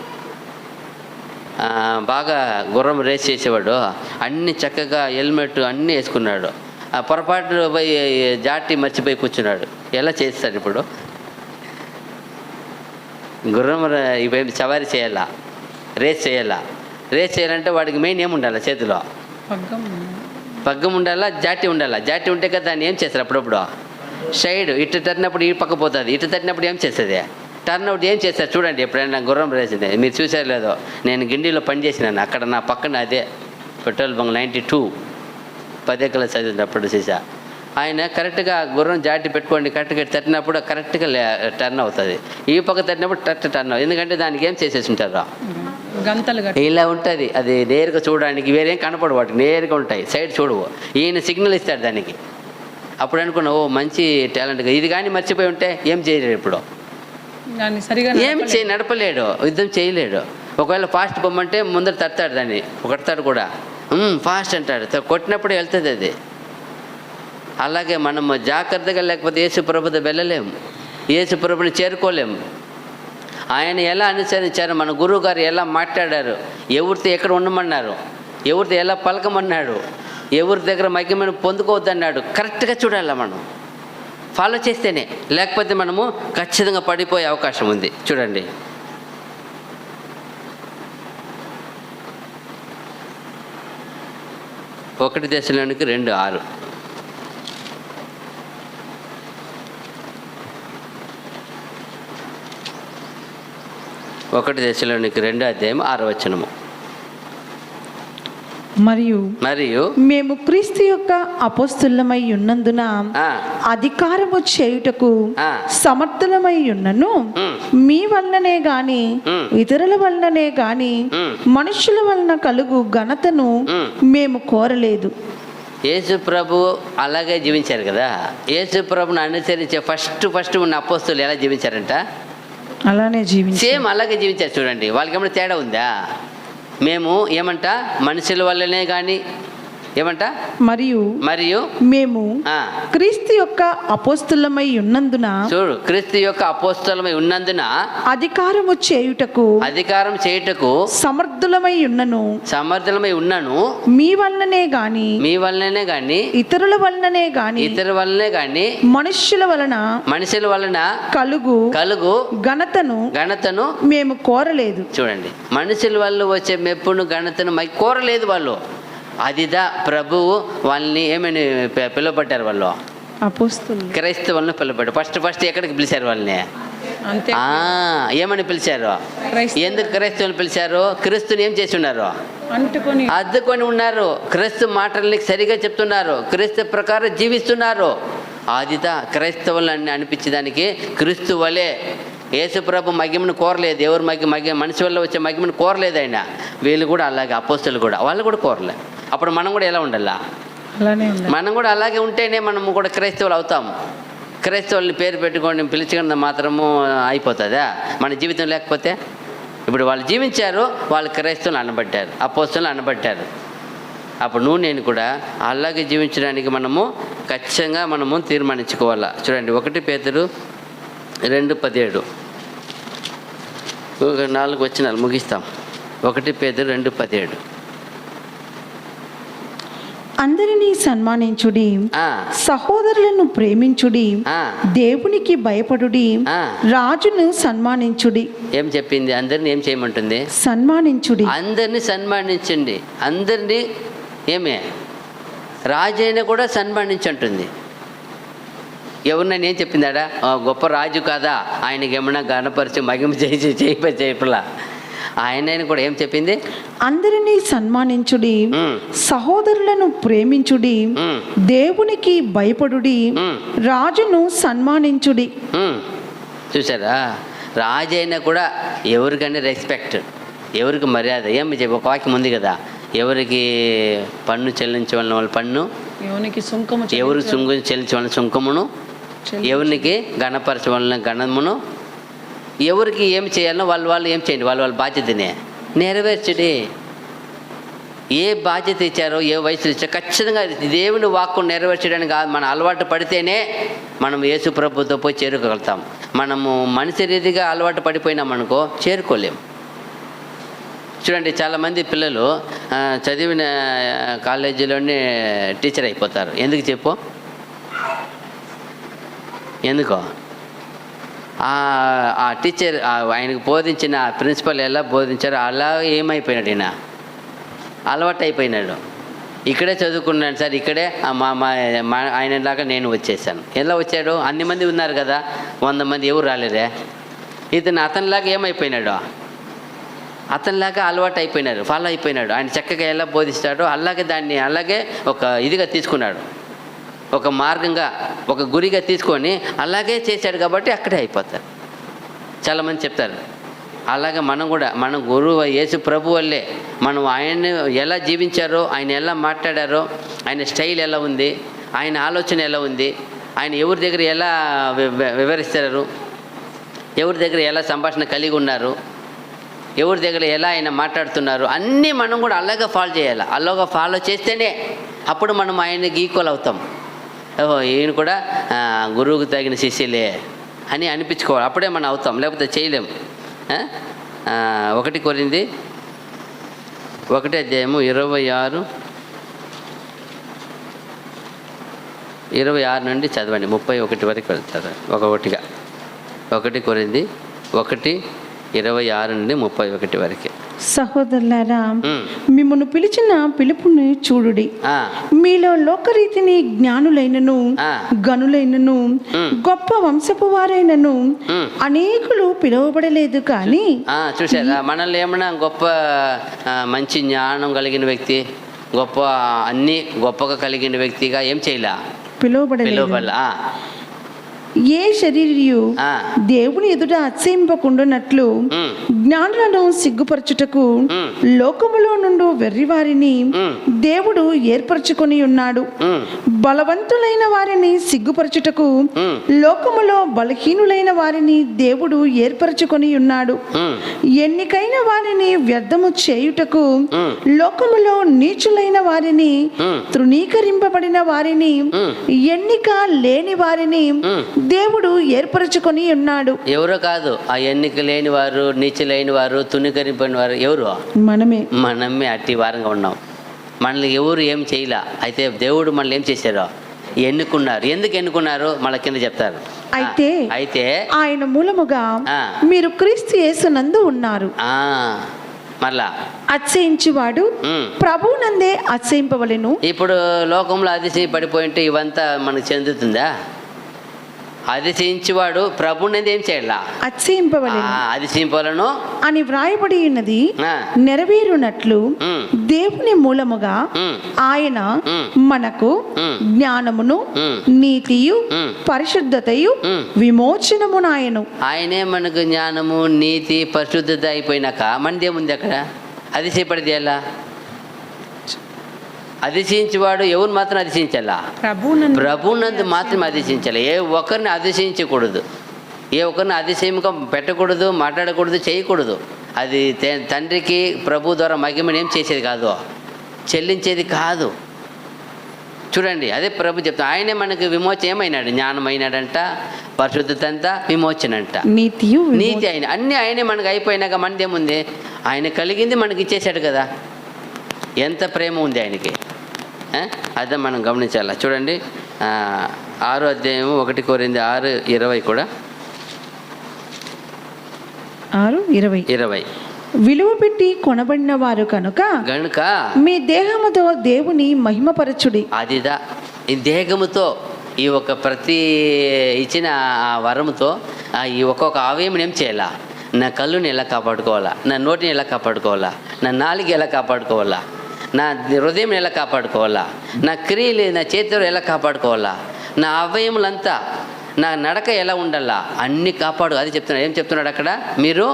బాగా గుర్రం రేస్ చేసేవాడు, అన్నీ చక్కగా హెల్మెట్ అన్నీ వేసుకున్నాడు. పొరపాటు పోయి జాటి మర్చిపోయి కూర్చున్నాడు. ఎలా చేస్తాడు ఇప్పుడు? గుర్రం ఇవేమి సవారీ చేయాలా, రేస్ చేయాలంటే వాడికి మెయిన్ ఏముండాలి? చేతిలో పగ్గం ఉండాలా, జాటి ఉండాలా. జాటి ఉంటే కదా దాన్ని ఏం చేస్తారు? అప్పుడప్పుడు సైడ్ ఇటు తట్టినప్పుడు ఈ పక్క పోతుంది, ఇటు తట్టినప్పుడు ఏం చేస్తుంది? టర్న్ అవుట్ ఏం చేస్తారు? చూడండి, ఎప్పుడైనా గుర్రం రేసింది మీరు చూసారు లేదో. నేను గిండిలో పనిచేసినాను, అక్కడ నా పక్కన అదే పెట్రోల్ బంక్ 92 10వ క్లాస్ చదివినప్పుడు చూసా. ఆయన కరెక్ట్గా గుర్రం జాటి పెట్టుకోండి, కరెక్ట్గా తట్టినప్పుడు కరెక్ట్గా టర్న్ అవుతుంది. ఈ పక్క తట్టినప్పుడు టర్న్ అవుతుంది. ఎందుకంటే దానికి ఏం చేసేసి ఉంటారు? ఇలా ఉంటుంది. అది నేరుగా చూడడానికి వేరేం కనపడు, వాటికి నేరుగా ఉంటాయి, సైడ్ చూడవు. ఈయన సిగ్నల్ ఇస్తాడు దానికి. అప్పుడు అనుకున్నా, ఓ మంచి టాలెంట్గా. ఇది కానీ మర్చిపోయి ఉంటే ఏం చేయలేడు, ఇప్పుడు నడపలేడు, యుద్ధం చేయలేడు. ఒకవేళ ఫాస్ట్ పొమ్మంటే ముందర తడతాడు, దాన్ని కొడతాడు కూడా, ఫాస్ట్ అంటాడు, కొట్టినప్పుడు వెళ్తుంది అది. అలాగే మనము జాగ్రత్తగా లేకపోతే యేసు ప్రభుతో వెళ్ళలేము, యేసు ప్రభుని చేరుకోలేము. ఆయన ఎలా అనుసరించారు, మన గురువు గారు ఎలా మాట్లాడారు, ఎవరితో ఎక్కడ ఉండమన్నారు, ఎవరితో ఎలా పలకమన్నాడు, ఎవరి దగ్గర మహిమను పొందుకోవద్దన్నాడు, కరెక్ట్గా చూడాలి మనం. ఫాలో చేస్తేనే, లేకపోతే మనము ఖచ్చితంగా పడిపోయే అవకాశం ఉంది. చూడండి, ఒకటి దశలోనికి 2:6. ఒకటి దశలోనికి 2:6 మరియు మేము క్రీస్తు యొక్క అపోస్తులమై ఉన్నందున అధికారము చేయుటకు సమర్థులమై ఉన్నను మీ వలననే గాని ఇతరుల వలననే గాని మనుషుల వలన కలుగు ఘనతను మేము కోరలేదు. యేసు ప్రభు అలాగే జీవించారు కదా. యేసు ప్రభుని అనుసరించే ఫస్ట్ ఉన్న అపోస్తులు ఎలా జీవించారంట? అలానే సేమ్ అలాగే జీవించారు. చూడండి, వాళ్ళకి ఏమైనా తేడా ఉందా? మేము ఏమంట, మనుషుల వల్లనే కానీ ఏమంట, మరియు మేము క్రీస్తు యొక్క అపోస్తులమై ఉన్నందున, చూడు, క్రీస్తు యొక్క అపోస్తులమై ఉన్నందున అధికారం చేయుటకు సమర్థులమై ఉన్నను మీ వలననే గాని ఇతరుల వలననే గాని మనుష్యుల వలన కలుగు ఘనతను మేము కోరలేదు. చూడండి, మనుషుల వల్ల వచ్చే మెప్పును ఘనతను మాకు కోరలేదు వాళ్ళు. అదిదా ప్రభువు వాళ్ళని ఏమని పిలువబట్టారు? వాళ్ళు అపోస్తులు, క్రైస్తవులను పిలువబట్టారు. ఫస్ట్ ఎక్కడికి పిలిచారు వాళ్ళని? ఏమని పిలిచారు? ఎందుకు క్రైస్తవులు పిలిచారు? క్రీస్తుని ఏం చేసి ఉన్నారు? అద్దుకొని ఉన్నారు. క్రీస్తు మాటల్ని సరిగా చెప్తున్నారు, క్రీస్తు ప్రకారం జీవిస్తున్నారు. ఆదిదా క్రైస్తవులని అనిపించడానికి క్రీస్తు వలే యేసు ప్రభు మహిమను కోరలేదు. ఎవరు మనిషి వల్ల వచ్చే మహిమను కోరలేదు ఆయన. వీళ్ళు కూడా అలాగే, అపోస్తులు కూడా, వాళ్ళు కూడా కోరలే. అప్పుడు మనం కూడా ఎలా ఉండాలా? మనం కూడా అలాగే ఉంటేనే మనము కూడా క్రైస్తవులు అవుతాము. క్రైస్తవుల్ని పేరు పెట్టుకొని పిలిచుకున్న మాత్రము అయిపోతుందా మన జీవితం? లేకపోతే ఇప్పుడు వాళ్ళు జీవించారు, వాళ్ళు క్రైస్తవులు అనబడ్డారు, అపోస్తులు అనబడ్డారు. అప్పుడు నేను కూడా అలాగే జీవించడానికి మనము ఖచ్చితంగా తీర్మానించుకోవాలా. చూడండి, 1 పేతురు 2:17, 4 వచనాలు ముగిస్తాం. 1 పేతురు 2:17. అందరినీ సన్మానించుడి, సహోదరులను ప్రేమించుడి, దేవునికి భయపడుడి, రాజును సన్మానించుడి. ఏం చెప్పింది? అందరిని ఏం చేయమంటుంది? సన్మానించుడి. అందరినీ సన్మానించండి. అందరినీ ఏమే, రాజు అయినా కూడా సన్మానించంటుంది. ఎవరినైనా ఏం చెప్పిందాడా? గొప్ప రాజు కాదా, ఆయనకి ఏమన్నా గణపరిచి మహిమ చేయపలా. ఆయన కూడా ఏం చెప్పింది? అందరినీ సన్మానించుడి, సహోదరులను ప్రేమించుడి, దేవునికి భయపడుడి, రాజును సన్మానించుడి. చూసారా? రాజు అయినా కూడా ఎవరికైనా రెస్పెక్ట్, ఎవరికి మర్యాద. ఏమి చెప్పి ఒక వాక్యం ఉంది కదా, ఎవరికి పన్ను చెల్లించవలన వాళ్ళ పన్ను, ఎవరికి సుంకము చెల్లించవలన సుంకమును, ఎవరికి గణపరచవలన గణమును, ఎవరికి ఏం చేయాలనో వాళ్ళు ఏం చేయండి, వాళ్ళ బాధ్యతనే నెరవేర్చడి. ఏ బాధ్యత ఇచ్చారో, ఏ వయసులో ఇచ్చారో ఖచ్చితంగా దేవుని వాక్కు నెరవేర్చడానికి మన అలవాటు పడితేనే మనం యేసు ప్రభుతో పోయి చేరుకోగలుగుతాం. మనము మనిషి రీతిగా అలవాటు పడిపోయినామనుకో చేరుకోలేం. చూడండి, చాలామంది పిల్లలు చదివిన కాలేజీలోనే టీచర్ అయిపోతారు. ఎందుకు చెప్పు? ఎందుకో ఆ టీచర్ ఆయనకు బోధించిన ప్రిన్సిపల్ ఎలా బోధించారో అలా ఏమైపోయినాడు, ఈయన అలవాటు అయిపోయినాడు. ఇక్కడే చదువుకున్నాను సార్, ఇక్కడే ఆయనలాగా నేను వచ్చేసాను. ఎలా వచ్చాడు? అన్ని మంది ఉన్నారు కదా, 100 మంది ఎవరు రాలేదే. ఇతను అతనిలాగా ఏమైపోయినాడు? అతనిలాగా అలవాటు అయిపోయినాడు, ఫాలో అయిపోయినాడు. ఆయన చక్కగా ఎలా బోధిస్తాడో దాన్ని అలాగే ఒక ఇదిగా తీసుకున్నాడు, ఒక మార్గంగా, ఒక గురిగా తీసుకొని అలాగే చేశాడు కాబట్టి అక్కడే అయిపోతారు. చాలామంది చెప్తారు అలాగే మనం కూడా మన గురువు యేసు ప్రభు వల్లే మనం ఆయన్ని ఎలా జీవించారో, ఆయన ఎలా మాట్లాడారో, ఆయన స్టైల్ ఎలా ఉంది, ఆయన ఆలోచన ఎలా ఉంది, ఆయన ఎవరి దగ్గర ఎలా వివరిస్తారు, ఎవరి దగ్గర ఎలా సంభాషణ కలిగి ఉన్నారు, ఎవరి దగ్గర ఎలా ఆయన మాట్లాడుతున్నారు, అన్నీ మనం కూడా అలాగే ఫాలో చేయాలి. అలాగా ఫాలో చేస్తేనే అప్పుడు మనం ఆయనకి ఈక్వల్ అవుతాం. ఓహో, ఈయన కూడా గురువుకు తగిన శిష్యులే అని అనిపించుకోవాలి. అప్పుడే మనం అవుతాం, లేకపోతే చేయలేం. 1 కొరింథీ 1 అధ్యాయము 26 26 నుండి చదవండి, 31 వరకు వెళ్తారు ఒక్కొక్కటిగా. 1 కొరింథీ 1:26 నుండి 31 వరకు. సహోదరులారా, మిమ్మును పిలిచిన పిలుపుని చూడుడి. మీలో లోకరీతిని జ్ఞానులైనను గనులైనను గొప్ప వంశపు వారైనను అనేకులు పిలువబడలేదు. కానీ చూసారా, మనల్ని ఏమన్నా గొప్ప మంచి జ్ఞానం కలిగిన వ్యక్తి, గొప్ప అన్ని గొప్పగా కలిగిన వ్యక్తిగా ఏం చేయలే, పిలువబడలే. ఏ శరీరియు దేవుని ఎదుట అతిశయింపకుండానట్లు జ్ఞానులను సిగ్గుపరచుటకు లోకములో నుండి వెర్రివారిని దేవుడు ఏర్పరచుకొని ఉన్నాడు. బలవంతులైన వారిని సిగ్గుపరచుటకు లోకములో బలహీనులైన వారిని దేవుడు ఏర్పరచుకొని ఉన్నాడు. ఎన్నికైన వారిని వ్యర్థము చేయుటకు లోకములో నీచులైన వారిని, తృణీకరింపబడిన వారిని, ఎన్నిక లేని వారిని దేవుడు ఏర్పరచుకొని ఉన్నాడు. ఎవరో కాదు, ఆ ఎన్నిక లేని వారు, నీచ లేని వారు, తుణీకరింపని వారు ఎవరు? మనమే అట్టి వారంగా ఉన్నాం. మనల్ని ఎవరు ఏం చేయలే. అయితే దేవుడు మనల్ని ఏం చేశారో ఎన్నుకున్నారు. ఎందుకు ఎన్నుకున్నారు మళ్ళీ కింద చెప్తారు. అయితే ఆయన మూలముగా మీరు క్రీస్తు యేసునందు ఉన్నారు. మళ్ళా అతిశయించువాడు ప్రభువునందే అతిశయింపవలెను. ఇప్పుడు లోకంలో అతిశయ పడిపోయింటే ఇవంతా మనకు చెందుతుందా? అతిశయించువాడు ప్రభువుని ఏం చేయాల? అతిశయింపవలెను అని వ్రాయబడి ఉన్నది నెరవేరునట్లు దేవుని మూలముగా ఆయన మనకు జ్ఞానమును, నీతియు, పరిశుద్ధతయు, విమోచనమునాయను. ఆయనే మనకు జ్ఞానము, నీతి, పరిశుద్ధత అయిపోయినాక మనదేముంది అక్కడ? అతిశయపడితే ఎలా? అతిశయించేవాడు ఎవరు మాత్రం అతిశయించాలా? ప్రభువునందు మాత్రం అతిశయించాలి. ఏ ఒక్కరిని అతిశయించకూడదు, ఏ ఒక్కరిని అతిశయంగా పెట్టకూడదు, మాట్లాడకూడదు, చేయకూడదు. అది తండ్రికి ప్రభు ద్వారా మహిమను ఏం చేసేది కాదు, చెల్లించేది కాదు. చూడండి, అదే ప్రభు చెప్తా. ఆయనే మనకు విమోచన ఏమైనాడు? జ్ఞానం అయినాడంట, పరిశుద్ధత అంతా, విమోచన అంట, నీతి అయిన అన్నీ ఆయనే మనకు అయిపోయినాక మనదేముంది? ఆయన కలిగింది మనకి ఇచ్చేసాడు కదా. ఎంత ప్రేమ ఉంది ఆయనకి, అదే మనం గమనించాలి. చూడండి, 6వ అధ్యాయము 1 కొరింథీ 6:20 కూడా 6:20 విలువ పెట్టి కొనబడిన వారు కనుక మీ దేహముతో దేవుని మహిమపరచుడి. అదిదా, ఈ దేహముతో, ఈ ఒక ప్రతి ఇచ్చిన ఆ వరముతో ఈ ఒక్కొక్క అవయవం ఏం చేయాలా? నా కళ్ళుని ఎలా కాపాడుకోవాలా, నా నోటిని ఎలా కాపాడుకోవాలా, నా నాలుక ఎలా కాపాడుకోవాలా, నా హృదయం ఎలా కాపాడుకోవాలా, నా క్రియలు, నా చేతులు ఎలా కాపాడుకోవాలా, నా అవయములంతా, నా నడక ఎలా ఉండాలా, అన్నీ కాపాడు. అది చెప్తున్నాడు. ఏం చెప్తున్నాడు అక్కడ? మీరు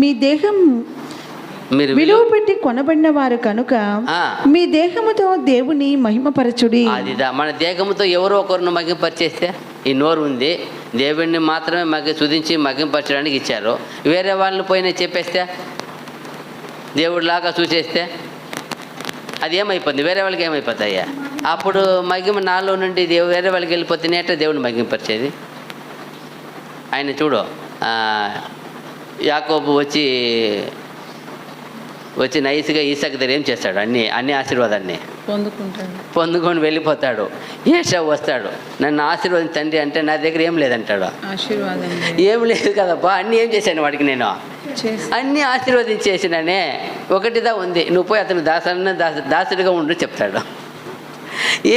మీ దేహం మీరు విలువ పెట్టి కొనబడిన వారు కనుక మీ దేహముతో దేవుని మహిమపరచుడి. అదిదా, మన దేహముతో ఎవరో ఒకరిని మహిమపరిచేస్తే, ఈ నోరు ఉంది, దేవుడిని మాత్రమే సుధించి మహిమపరచడానికి ఇచ్చారు. వేరే వాళ్ళని పోయినా చెప్పేస్తే, దేవుడిలాగా చూసేస్తే అది ఏమైపోతుంది? వేరే వాళ్ళకి ఏమైపోతాయ్యా? అప్పుడు మహిమ నాలో నుండి వేరే వాళ్ళకి వెళ్ళిపోతేనేట దేవుడిని మహిమపరిచేది. ఆయన చూడు, యాకోబు వచ్చి నైస్గా ఈసాకు దగ్గర ఏం చేస్తాడు? అన్ని ఆశీర్వాదాన్ని పొందుకొని వెళ్ళిపోతాడు. ఏషావు వస్తాడు, నన్ను ఆశీర్వాదం తండ్రి అంటే నా దగ్గర ఏం లేదంటాడు. ఏం లేదు కదబ్బా, అన్నీ ఏం చేశాను వాడికి? నేను అన్నీ ఆశీర్వదించేసినానే, ఒకటిదా ఉంది, నువ్వు పోయి అతను దాసుడిగా ఉండు చెప్తాడు.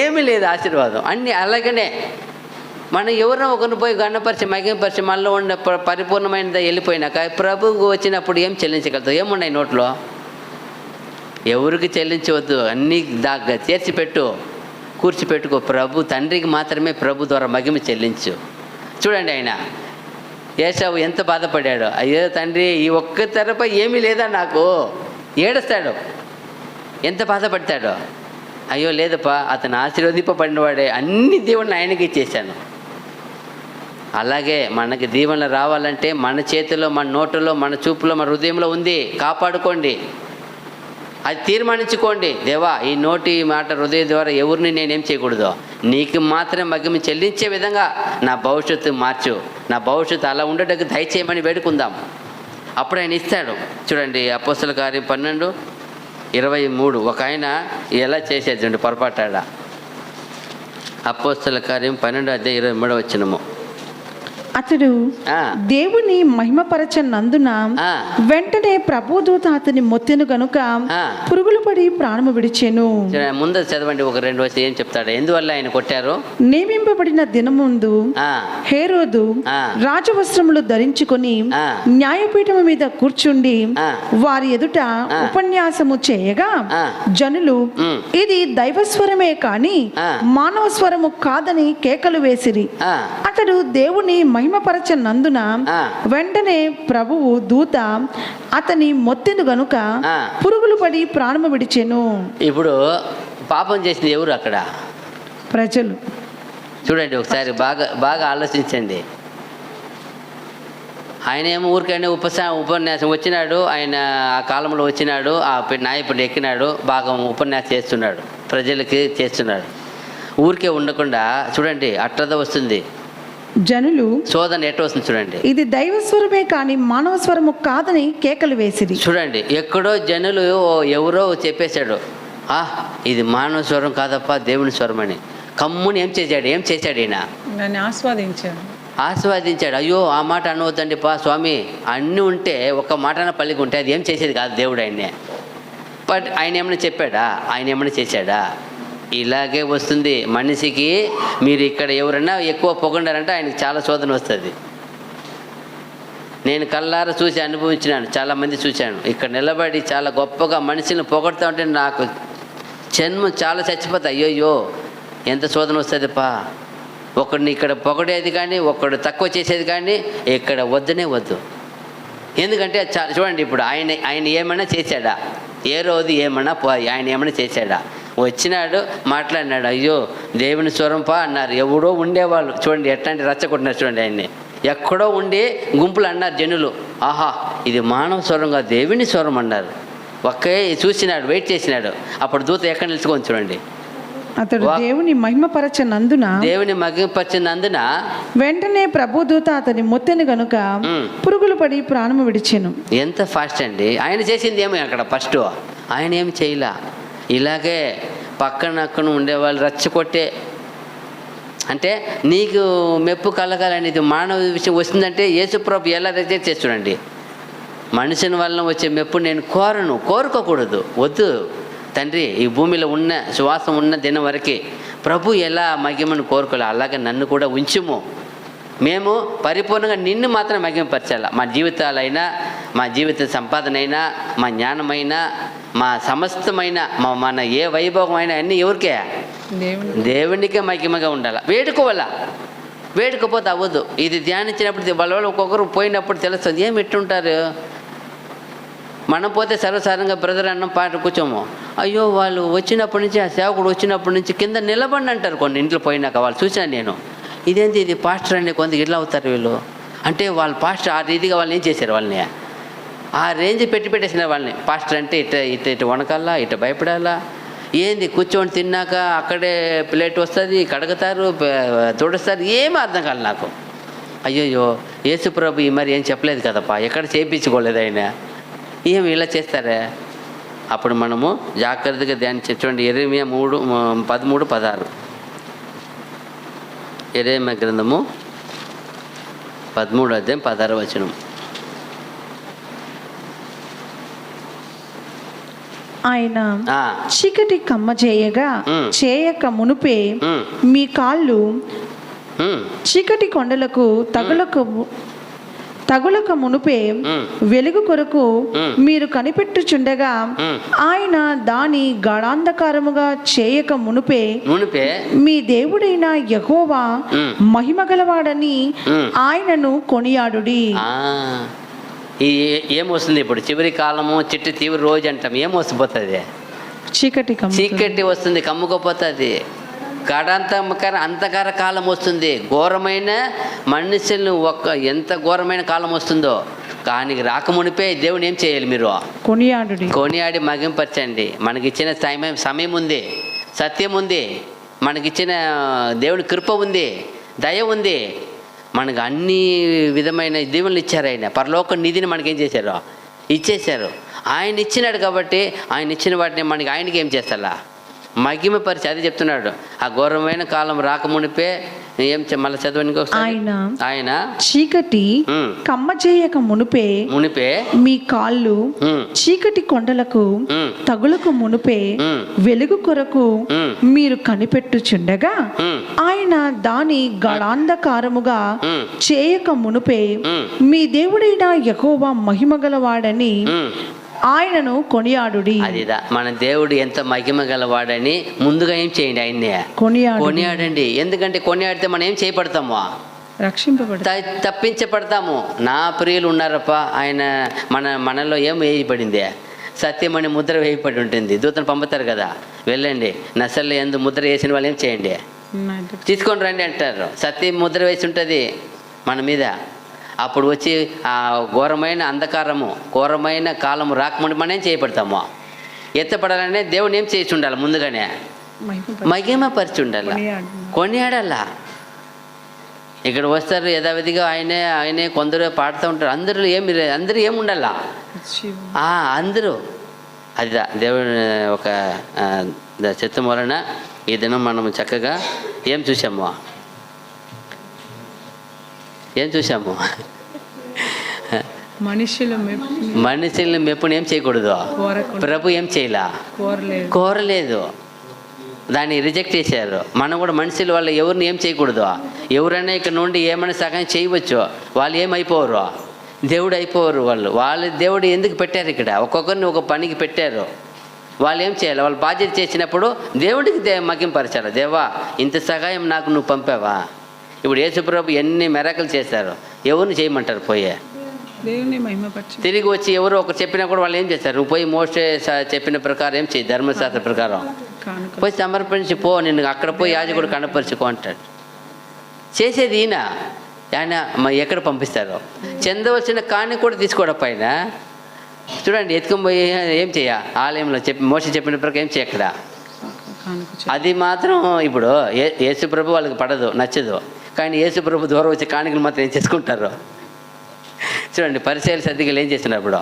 ఏమీ లేదు ఆశీర్వాదం, అన్నీ అలాగనే. మనం ఎవరినో ఒకరిని పోయి గణపరిచి మహిమపరిచి మనలో ఉన్న పరిపూర్ణమైనది వెళ్ళిపోయినాక ప్రభువుకు వచ్చినప్పుడు ఏం చెల్లించగలుగుతావు? ఏమున్నాయి నోట్లో? ఎవరికి చెల్లించవద్దు, అన్నీ చేర్చిపెట్టు, కూర్చిపెట్టుకో. ప్రభు తండ్రికి మాత్రమే ప్రభు ద్వారా మహిమ చెల్లించు. చూడండి, ఆయన ఏసావు ఎంత బాధపడ్డాడు. అయ్యో తండ్రి, ఈ ఒక్క తెరపై ఏమీ లేదా నాకు, ఏడుస్తాడు. ఎంత బాధపడతాడో. అయ్యో లేదప్పా, అతను ఆశీర్వదింపబడినవాడే, అన్ని దేవుడిని ఆయనకి ఇచ్చేసాను. అలాగే మనకి దీవెనలు రావాలంటే మన చేతిలో, మన నోటులో, మన చూపులో, మన హృదయంలో ఉంది. కాపాడుకోండి, అది తీర్మానించుకోండి. దేవా, ఈ నోటి మాట హృదయం ద్వారా ఎవరిని నేనేం చేయకూడదు, నీకు మాత్రం మహిమ చెల్లించే విధంగా నా భవిష్యత్తు మార్చు, నా భవిష్యత్తు అలా ఉండేటట్టు దయచేయమని వేడుకుందాం. అప్పుడు ఆయన ఇస్తాడు. చూడండి, అపోస్తల కార్యం 12:23 ఒక ఆయన ఎలా చేసేది పొరపాటాడ. అపోస్తల కార్యం 12:23. అతడు ఆ. దేవుని మహిమపరచనందున ఆ. వెంటనే ప్రభుదూత అతని మొత్తెను గనుక ఆ. పురుగులు పడి ప్రాణము విడిచెను. ముందు చదవండి, ఒక 2 వచ్చి ఏం చెప్తాడు, ఎందువల్ల ఆయన కొట్టారు? నియమింపబడిన దినముందు ఆ. హేరోదు ఆ. రాజవస్త్రములు ధరించుకొని ఆ. న్యాయపీఠము మీద కూర్చుండి ఆ. వారి ఎదుట ఉపన్యాసము చేయగా ఆ. జనులు ఉమ్. ఇది దైవస్వరమే కాని ఆ. మానవ స్వరము కాదని కేకలు వేసిరి. ఆ. అతడు దేవుని మహిమపరచనందున ఆ. వెంటనే ప్రభువు దూత అతని మొత్తెను గనుక ఆ. పురుగులు పడి ప్రాణము విడిచెను. ఇప్పుడు పాపం చేసింది ఎవరు అక్కడ? ప్రజలు. చూడండి ఒకసారి, బాగా బాగా ఆలోచించండి. ఆయన ఏమో ఊరికైనా ఉపన్యాసం వచ్చినాడు, ఆయన ఆ కాలంలో వచ్చినాడు, ఆ నాయకుడు ఎక్కినాడు, బాగా ఉపన్యాసం చేస్తున్నాడు, ప్రజలకి చేస్తున్నాడు. ఊరికే ఉండకుండా చూడండి అట్లద వస్తుంది, జనులు శోధన ఎట్ట వస్తుంది చూడండి. ఇది దైవస్వరమే కాని మానవ స్వరము కాదని కేకలు వేసిరి. చూడండి ఎక్కడో జనులు ఎవరో చెప్పేశాడు, ఇది మానవ స్వరం కాదప్ప దేవుని స్వరం అని. కమ్ముని ఏం చేశాడు ఈయన? దాన్ని ఆస్వాదించాడు. అయ్యో ఆ మాట అనవద్దండి స్వామి, అన్నీ ఉంటే ఒక మాటన పలికి ఉంటే అది ఏం చేసేది కాదు దేవుడు ఆయన్నే. బట్ ఆయన ఏమైనా చెప్పాడా? ఆయన ఏమైనా చేశాడా? ఇలాగే వస్తుంది మనిషికి. మీరు ఇక్కడ ఎవరన్నా ఎక్కువ పొగండారంటే ఆయనకి చాలా శోధన వస్తుంది. నేను కళ్ళారా చూసి అనుభవించినాను, చాలామంది చూశాను. ఇక్కడ నిలబడి చాలా గొప్పగా మనిషిని పొగడుతూ ఉంటే నాకు జన్మ చాలా చచ్చిపోతా. అయ్యోయ్యో ఎంత శోధన వస్తుంది ఒకడిని ఇక్కడ పొగడేది కానీ ఒకడు తక్కువ చేసేది కానీ ఇక్కడ వద్దునే వద్దు. ఎందుకంటే చూడండి ఇప్పుడు ఆయన ఏమైనా చేశాడా? ఏ రోజు ఏమన్నా ఆయన ఏమైనా చేశాడా? వచ్చినాడు, మాట్లాడినాడు, అయ్యో దేవుని స్వరం అన్నారు. ఎవడో ఉండేవాళ్ళు చూడండి ఎట్లాంటి రచ్చగొట్టినారు చూడండి ఆయన్ని. ఎక్కడో ఉండి గుంపులు అన్నారు జనులు, ఆహా ఇది మానవ స్వరం కాదు దేవుని స్వరం అన్నారు. ఒకే చూసినాడు, వెయిట్ చేసినాడు. అప్పుడు దూత ఎక్కడ నిలుచుకొని చూడండి. అతడు దేవుని మహిమపరచనందున వెంటనే ప్రభుదూత అతని మొత్తెను గనుక పురుగులు పడి ప్రాణము విడిచెను. ఎంత ఫాస్ట్ అండి! ఆయన చేసింది ఏమి అక్కడ ఫస్ట్? ఆయన ఏమి చేయలా. ఇలాగే పక్కన ఉండేవాళ్ళు రచ్చకొట్టే, అంటే నీకు మెప్పు కలగాలనేది మానవ విషయం వస్తుందంటే యేసుప్రభు ఎలా రిజెక్ట్ చేస్తున్నాడండి. మనుషుని వలన వచ్చే మెప్పు నేను కోరుకోకూడదు, వద్దు తండ్రి. ఈ భూమిలో ఉన్న శ్వాసం ఉన్న దినం వరకే ప్రభు ఎలా మహిమను కోరుకోలే అలాగే నన్ను కూడా ఉంచుము. మేము పరిపూర్ణంగా నిన్ను మాత్రం మహిమపరచాల. మా జీవితాలైనా, మా జీవిత సంపాదన అయినా, మా జ్ఞానమైనా, మా సమస్తమైన మన ఏ వైభవం అయినా అన్నీ ఎవరికే? దేవునికే మహిమగా ఉండాలి. వేడుకోపోతే అవ్వదు. ఇది ధ్యానించినప్పుడు వాళ్ళ ఒక్కొక్కరు పోయినప్పుడు తెలుస్తుంది ఏమి ఎట్టుంటారు. మనం పోతే సర్వసాధారణంగా బ్రదర్ అన్నం పాట కూర్చోము. అయ్యో వాళ్ళు వచ్చినప్పటి నుంచి, ఆ సేవకుడు వచ్చినప్పటి నుంచి కింద నిలబండి అంటారు కొన్ని ఇంట్లో పోయినాక. వాళ్ళు చూశాను నేను, ఇదేంటి ఇది పాస్టర్ అండి కొంత ఇట్లా అవుతారు వీళ్ళు అంటే. వాళ్ళు పాస్టర్ ఆ రీతిగా వాళ్ళు ఏం చేశారు, వాళ్ళని ఆ రేంజ్ పెట్టేసిన వాళ్ళని. పాస్టర్ అంటే ఇటు వనకాలా, ఇటు భయపడాలా. ఏంది కూర్చొని తిన్నాక అక్కడే ప్లేట్ వస్తుంది, కడుగుతారు, తుడుస్తారు, ఏమీ అర్థం కాదు నాకు. అయ్యోయ్యో యేసుప్రభు మరి ఏం చెప్పలేదు కదప్పా, ఎక్కడ చేయించుకోలేదు ఆయన, ఏమి ఇలా చేస్తారా? అప్పుడు మనము జాగ్రత్తగా ధ్యానించి చూడండి. యెరెమీయా 13:16. యెరెమీయా గ్రంథము 13:16. ఆయన చీకటి కమ్మ చేయక మునుపే మీ కాళ్ళు చీకటి కొండలకు తగులక మునుపే వెలుగు కొరకు మీరు కనిపెట్టుచుండగా ఆయన దాని గాఢాంధకారముగా చేయక మునుపే మీ దేవుడైన యెహోవా మహిమ గలవాడని ఆయనను కొనియాడుడి. ఏమొస్తుంది ఇప్పుడు? చివరి కాలము, తీవ్ర రోజు అంటాం. ఏమొస్తుంది? చీకటి వస్తుంది, కమ్ముకోపోతుంది. అంధకార కాలం వస్తుంది. ఘోరమైన మనుషులను ఎంత ఘోరమైన కాలం వస్తుందో. కానీ రాకమునిపే దేవుని ఏం చేయాలి? మీరు కొనియాడి మగింపరచండి. మనకిచ్చిన సమయం ఉంది, సత్యం ఉంది, మనకిచ్చిన దేవుని కృప ఉంది, దయ ఉంది. మనకు అన్ని విధమైన దీవెనలు ఇచ్చారు. ఆయన పరలోక నిధిని మనకేం చేశారు? ఇచ్చేశారు. ఆయన ఇచ్చినాడు కాబట్టి ఆయన ఇచ్చిన వాటిని మనకి ఆయనకి ఏం చేస్తారా? మహిమపరిచి అది చెప్తున్నాడు. ఆ ఘోరమైన కాలం రాకమునిపే మళ్ళీ చదవండి ఇంకొకసారి. ఆయన చీకటి కమ్మచేయక మునిపే మీ కాళ్ళు చీకటి కొండలకు తగులకు మునిపే వెలుగు కొరకు మీరు కనిపెట్టుచుండగా ఆయన దాని గళాంధకారముగా చేయక మునిపే మీ దేవుడైన యెహోవా మహిమ గలవాడని ఆయనను కొనియాడుడి. అదిదా మన దేవుడు ఎంత మహిమ గలవాడని ముందుగా ఏం చేయండి, ఆయన్ని కొనియాడండి. ఎందుకంటే కొనియాడితే మనం ఏం చేయబడతాము, తప్పించబడతాము. నా ప్రియులు ఉన్నారప్ప, ఆయన మనలో ఏం వేయబడింది, సత్యమని ముద్ర వేయబడి ఉంటుంది. దూతను పంపుతారు కదా, వెళ్ళండి నసల్లో ఎందు ముద్ర వేసిన వాళ్ళు ఏం చేయండి, తీసుకొని రండి అంటారు. సత్యం ముద్ర వేసి ఉంటుంది మన మీద. అప్పుడు వచ్చి ఆ ఘోరమైన అంధకారము, ఘోరమైన కాలము రాకముందు మనం ఏం చేయబడతాము, ఎత్తపడాలనే దేవుని ఏం చేసి ఉండాలి, ముందుగానే మహిమపరిచి ఉండాలి, కొనియాడాల. ఇక్కడ వస్తారు యథావిధిగా ఆయనే కొందరు పాడుతూ ఉంటారు. అందరూ ఏముండాల, అందరూ అదిదా దేవుని ఒక చిత్తం వలన ఈ దినం మనం చక్కగా ఏం చూసాము, మనుషుల మెప్పుని ఏం చేయకూడదు, ప్రభు ఏం చేయలా, కోరలేదు, దాన్ని రిజెక్ట్ చేశారు. మనం కూడా మనుషుల వల్ల ఎవరిని ఏం చేయకూడదు. ఎవరైనా ఇక్కడ నుండి ఏమైనా సహాయం చేయవచ్చు, వాళ్ళు ఏమైపోరు, దేవుడు అయిపోరు. వాళ్ళు దేవుడు ఎందుకు పెట్టారు ఇక్కడ, ఒక్కొక్కరిని ఒక పనికి పెట్టారు. వాళ్ళు ఏం చేయాలి, వాళ్ళు బాధ్యత చేసినప్పుడు దేవుడికి మగింపరచాలి. దేవా ఇంత సహాయం నాకు నువ్వు పంపావా. ఇప్పుడు యేసుప్రభు ఎన్ని మెరాకులు చేశారు, ఎవరిని చేయమంటారు, పోయే తిరిగి వచ్చి ఎవరు ఒకరు చెప్పినా కూడా వాళ్ళు ఏం చేస్తారు, నువ్వు పోయి మోసే చెప్పిన ప్రకారం ఏం చేయి, ధర్మశాస్త్ర ప్రకారం పోయి సమర్పించి పో, నిన్ను అక్కడ పోయి యాజకుడు కనపరుచుకో అంటాడు. చేసేది ఆయన ఎక్కడ పంపిస్తారు, చెందవలసిన కాని కూడా తీసుకోవడం పైన చూడండి, ఎత్తుకొని పోయి ఏం చేయ, ఆలయంలో మోసే చెప్పిన ప్రకారం ఏం చేయ అక్కడ. అది మాత్రం ఇప్పుడు యేసుప్రభు వాళ్ళకి పడదు, నచ్చదు. కానీ యేసుప్రభు దూరం వచ్చి కాணிకలు మాత్రం ఏం చేసుకుంటారు చూడండి. పరిసయ్యులు సర్దిగలు ఏం చేస్తున్నారు, ఇప్పుడు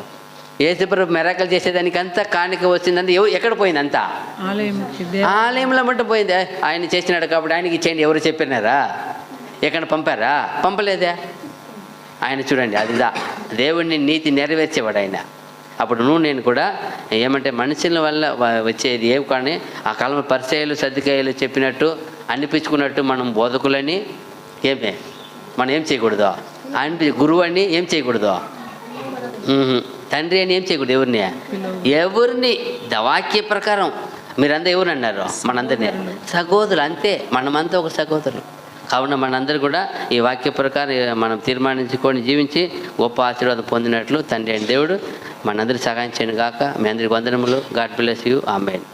యేసుప్రభు మెరాకలు చేసేదానికి అంతా కాணிక వచ్చిందంటే ఎక్కడ పోయింది, అంతా ఆలయంలో మట్టు పోయింది. ఆయన చేసినాడు కాబట్టి ఆయనకి ఇచ్చేయండి ఎవరు చెప్పినారా, ఎక్కడ పంపారా, పంపలేదే. ఆయన చూడండి, అదిదా దేవుడిని నీతి నెరవేర్చేవాడు ఆయన. అప్పుడు నేను కూడా ఏమంటే మనుషుల వల్ల వచ్చేది ఏమి కానీ ఆ కాలంలో పరిసయ్యులు సద్దుకాయలు చెప్పినట్టు అనిపించుకున్నట్టు మనం బోధకులని మనం ఏం చేయకూడదు, గురువు అని ఏం చేయకూడదు, తండ్రి అని ఏం చేయకూడదు, ఎవరిని వాక్య ప్రకారం మీరంతా ఎవరు అన్నారు, మనందరినీ సహోదరులు అంతే, మనమంతా ఒక సహోదరులు. కావున మనందరూ కూడా ఈ వాక్య ప్రకారం మనం తీర్మానించుకొని జీవించి గొప్ప ఆశీర్వాదం పొందినట్లు తండ్రి అయిన దేవుడు మనందరూ సహాయం చేయను గాక. మీ అందరికి వందనములు. God bless you. ఆమేన్.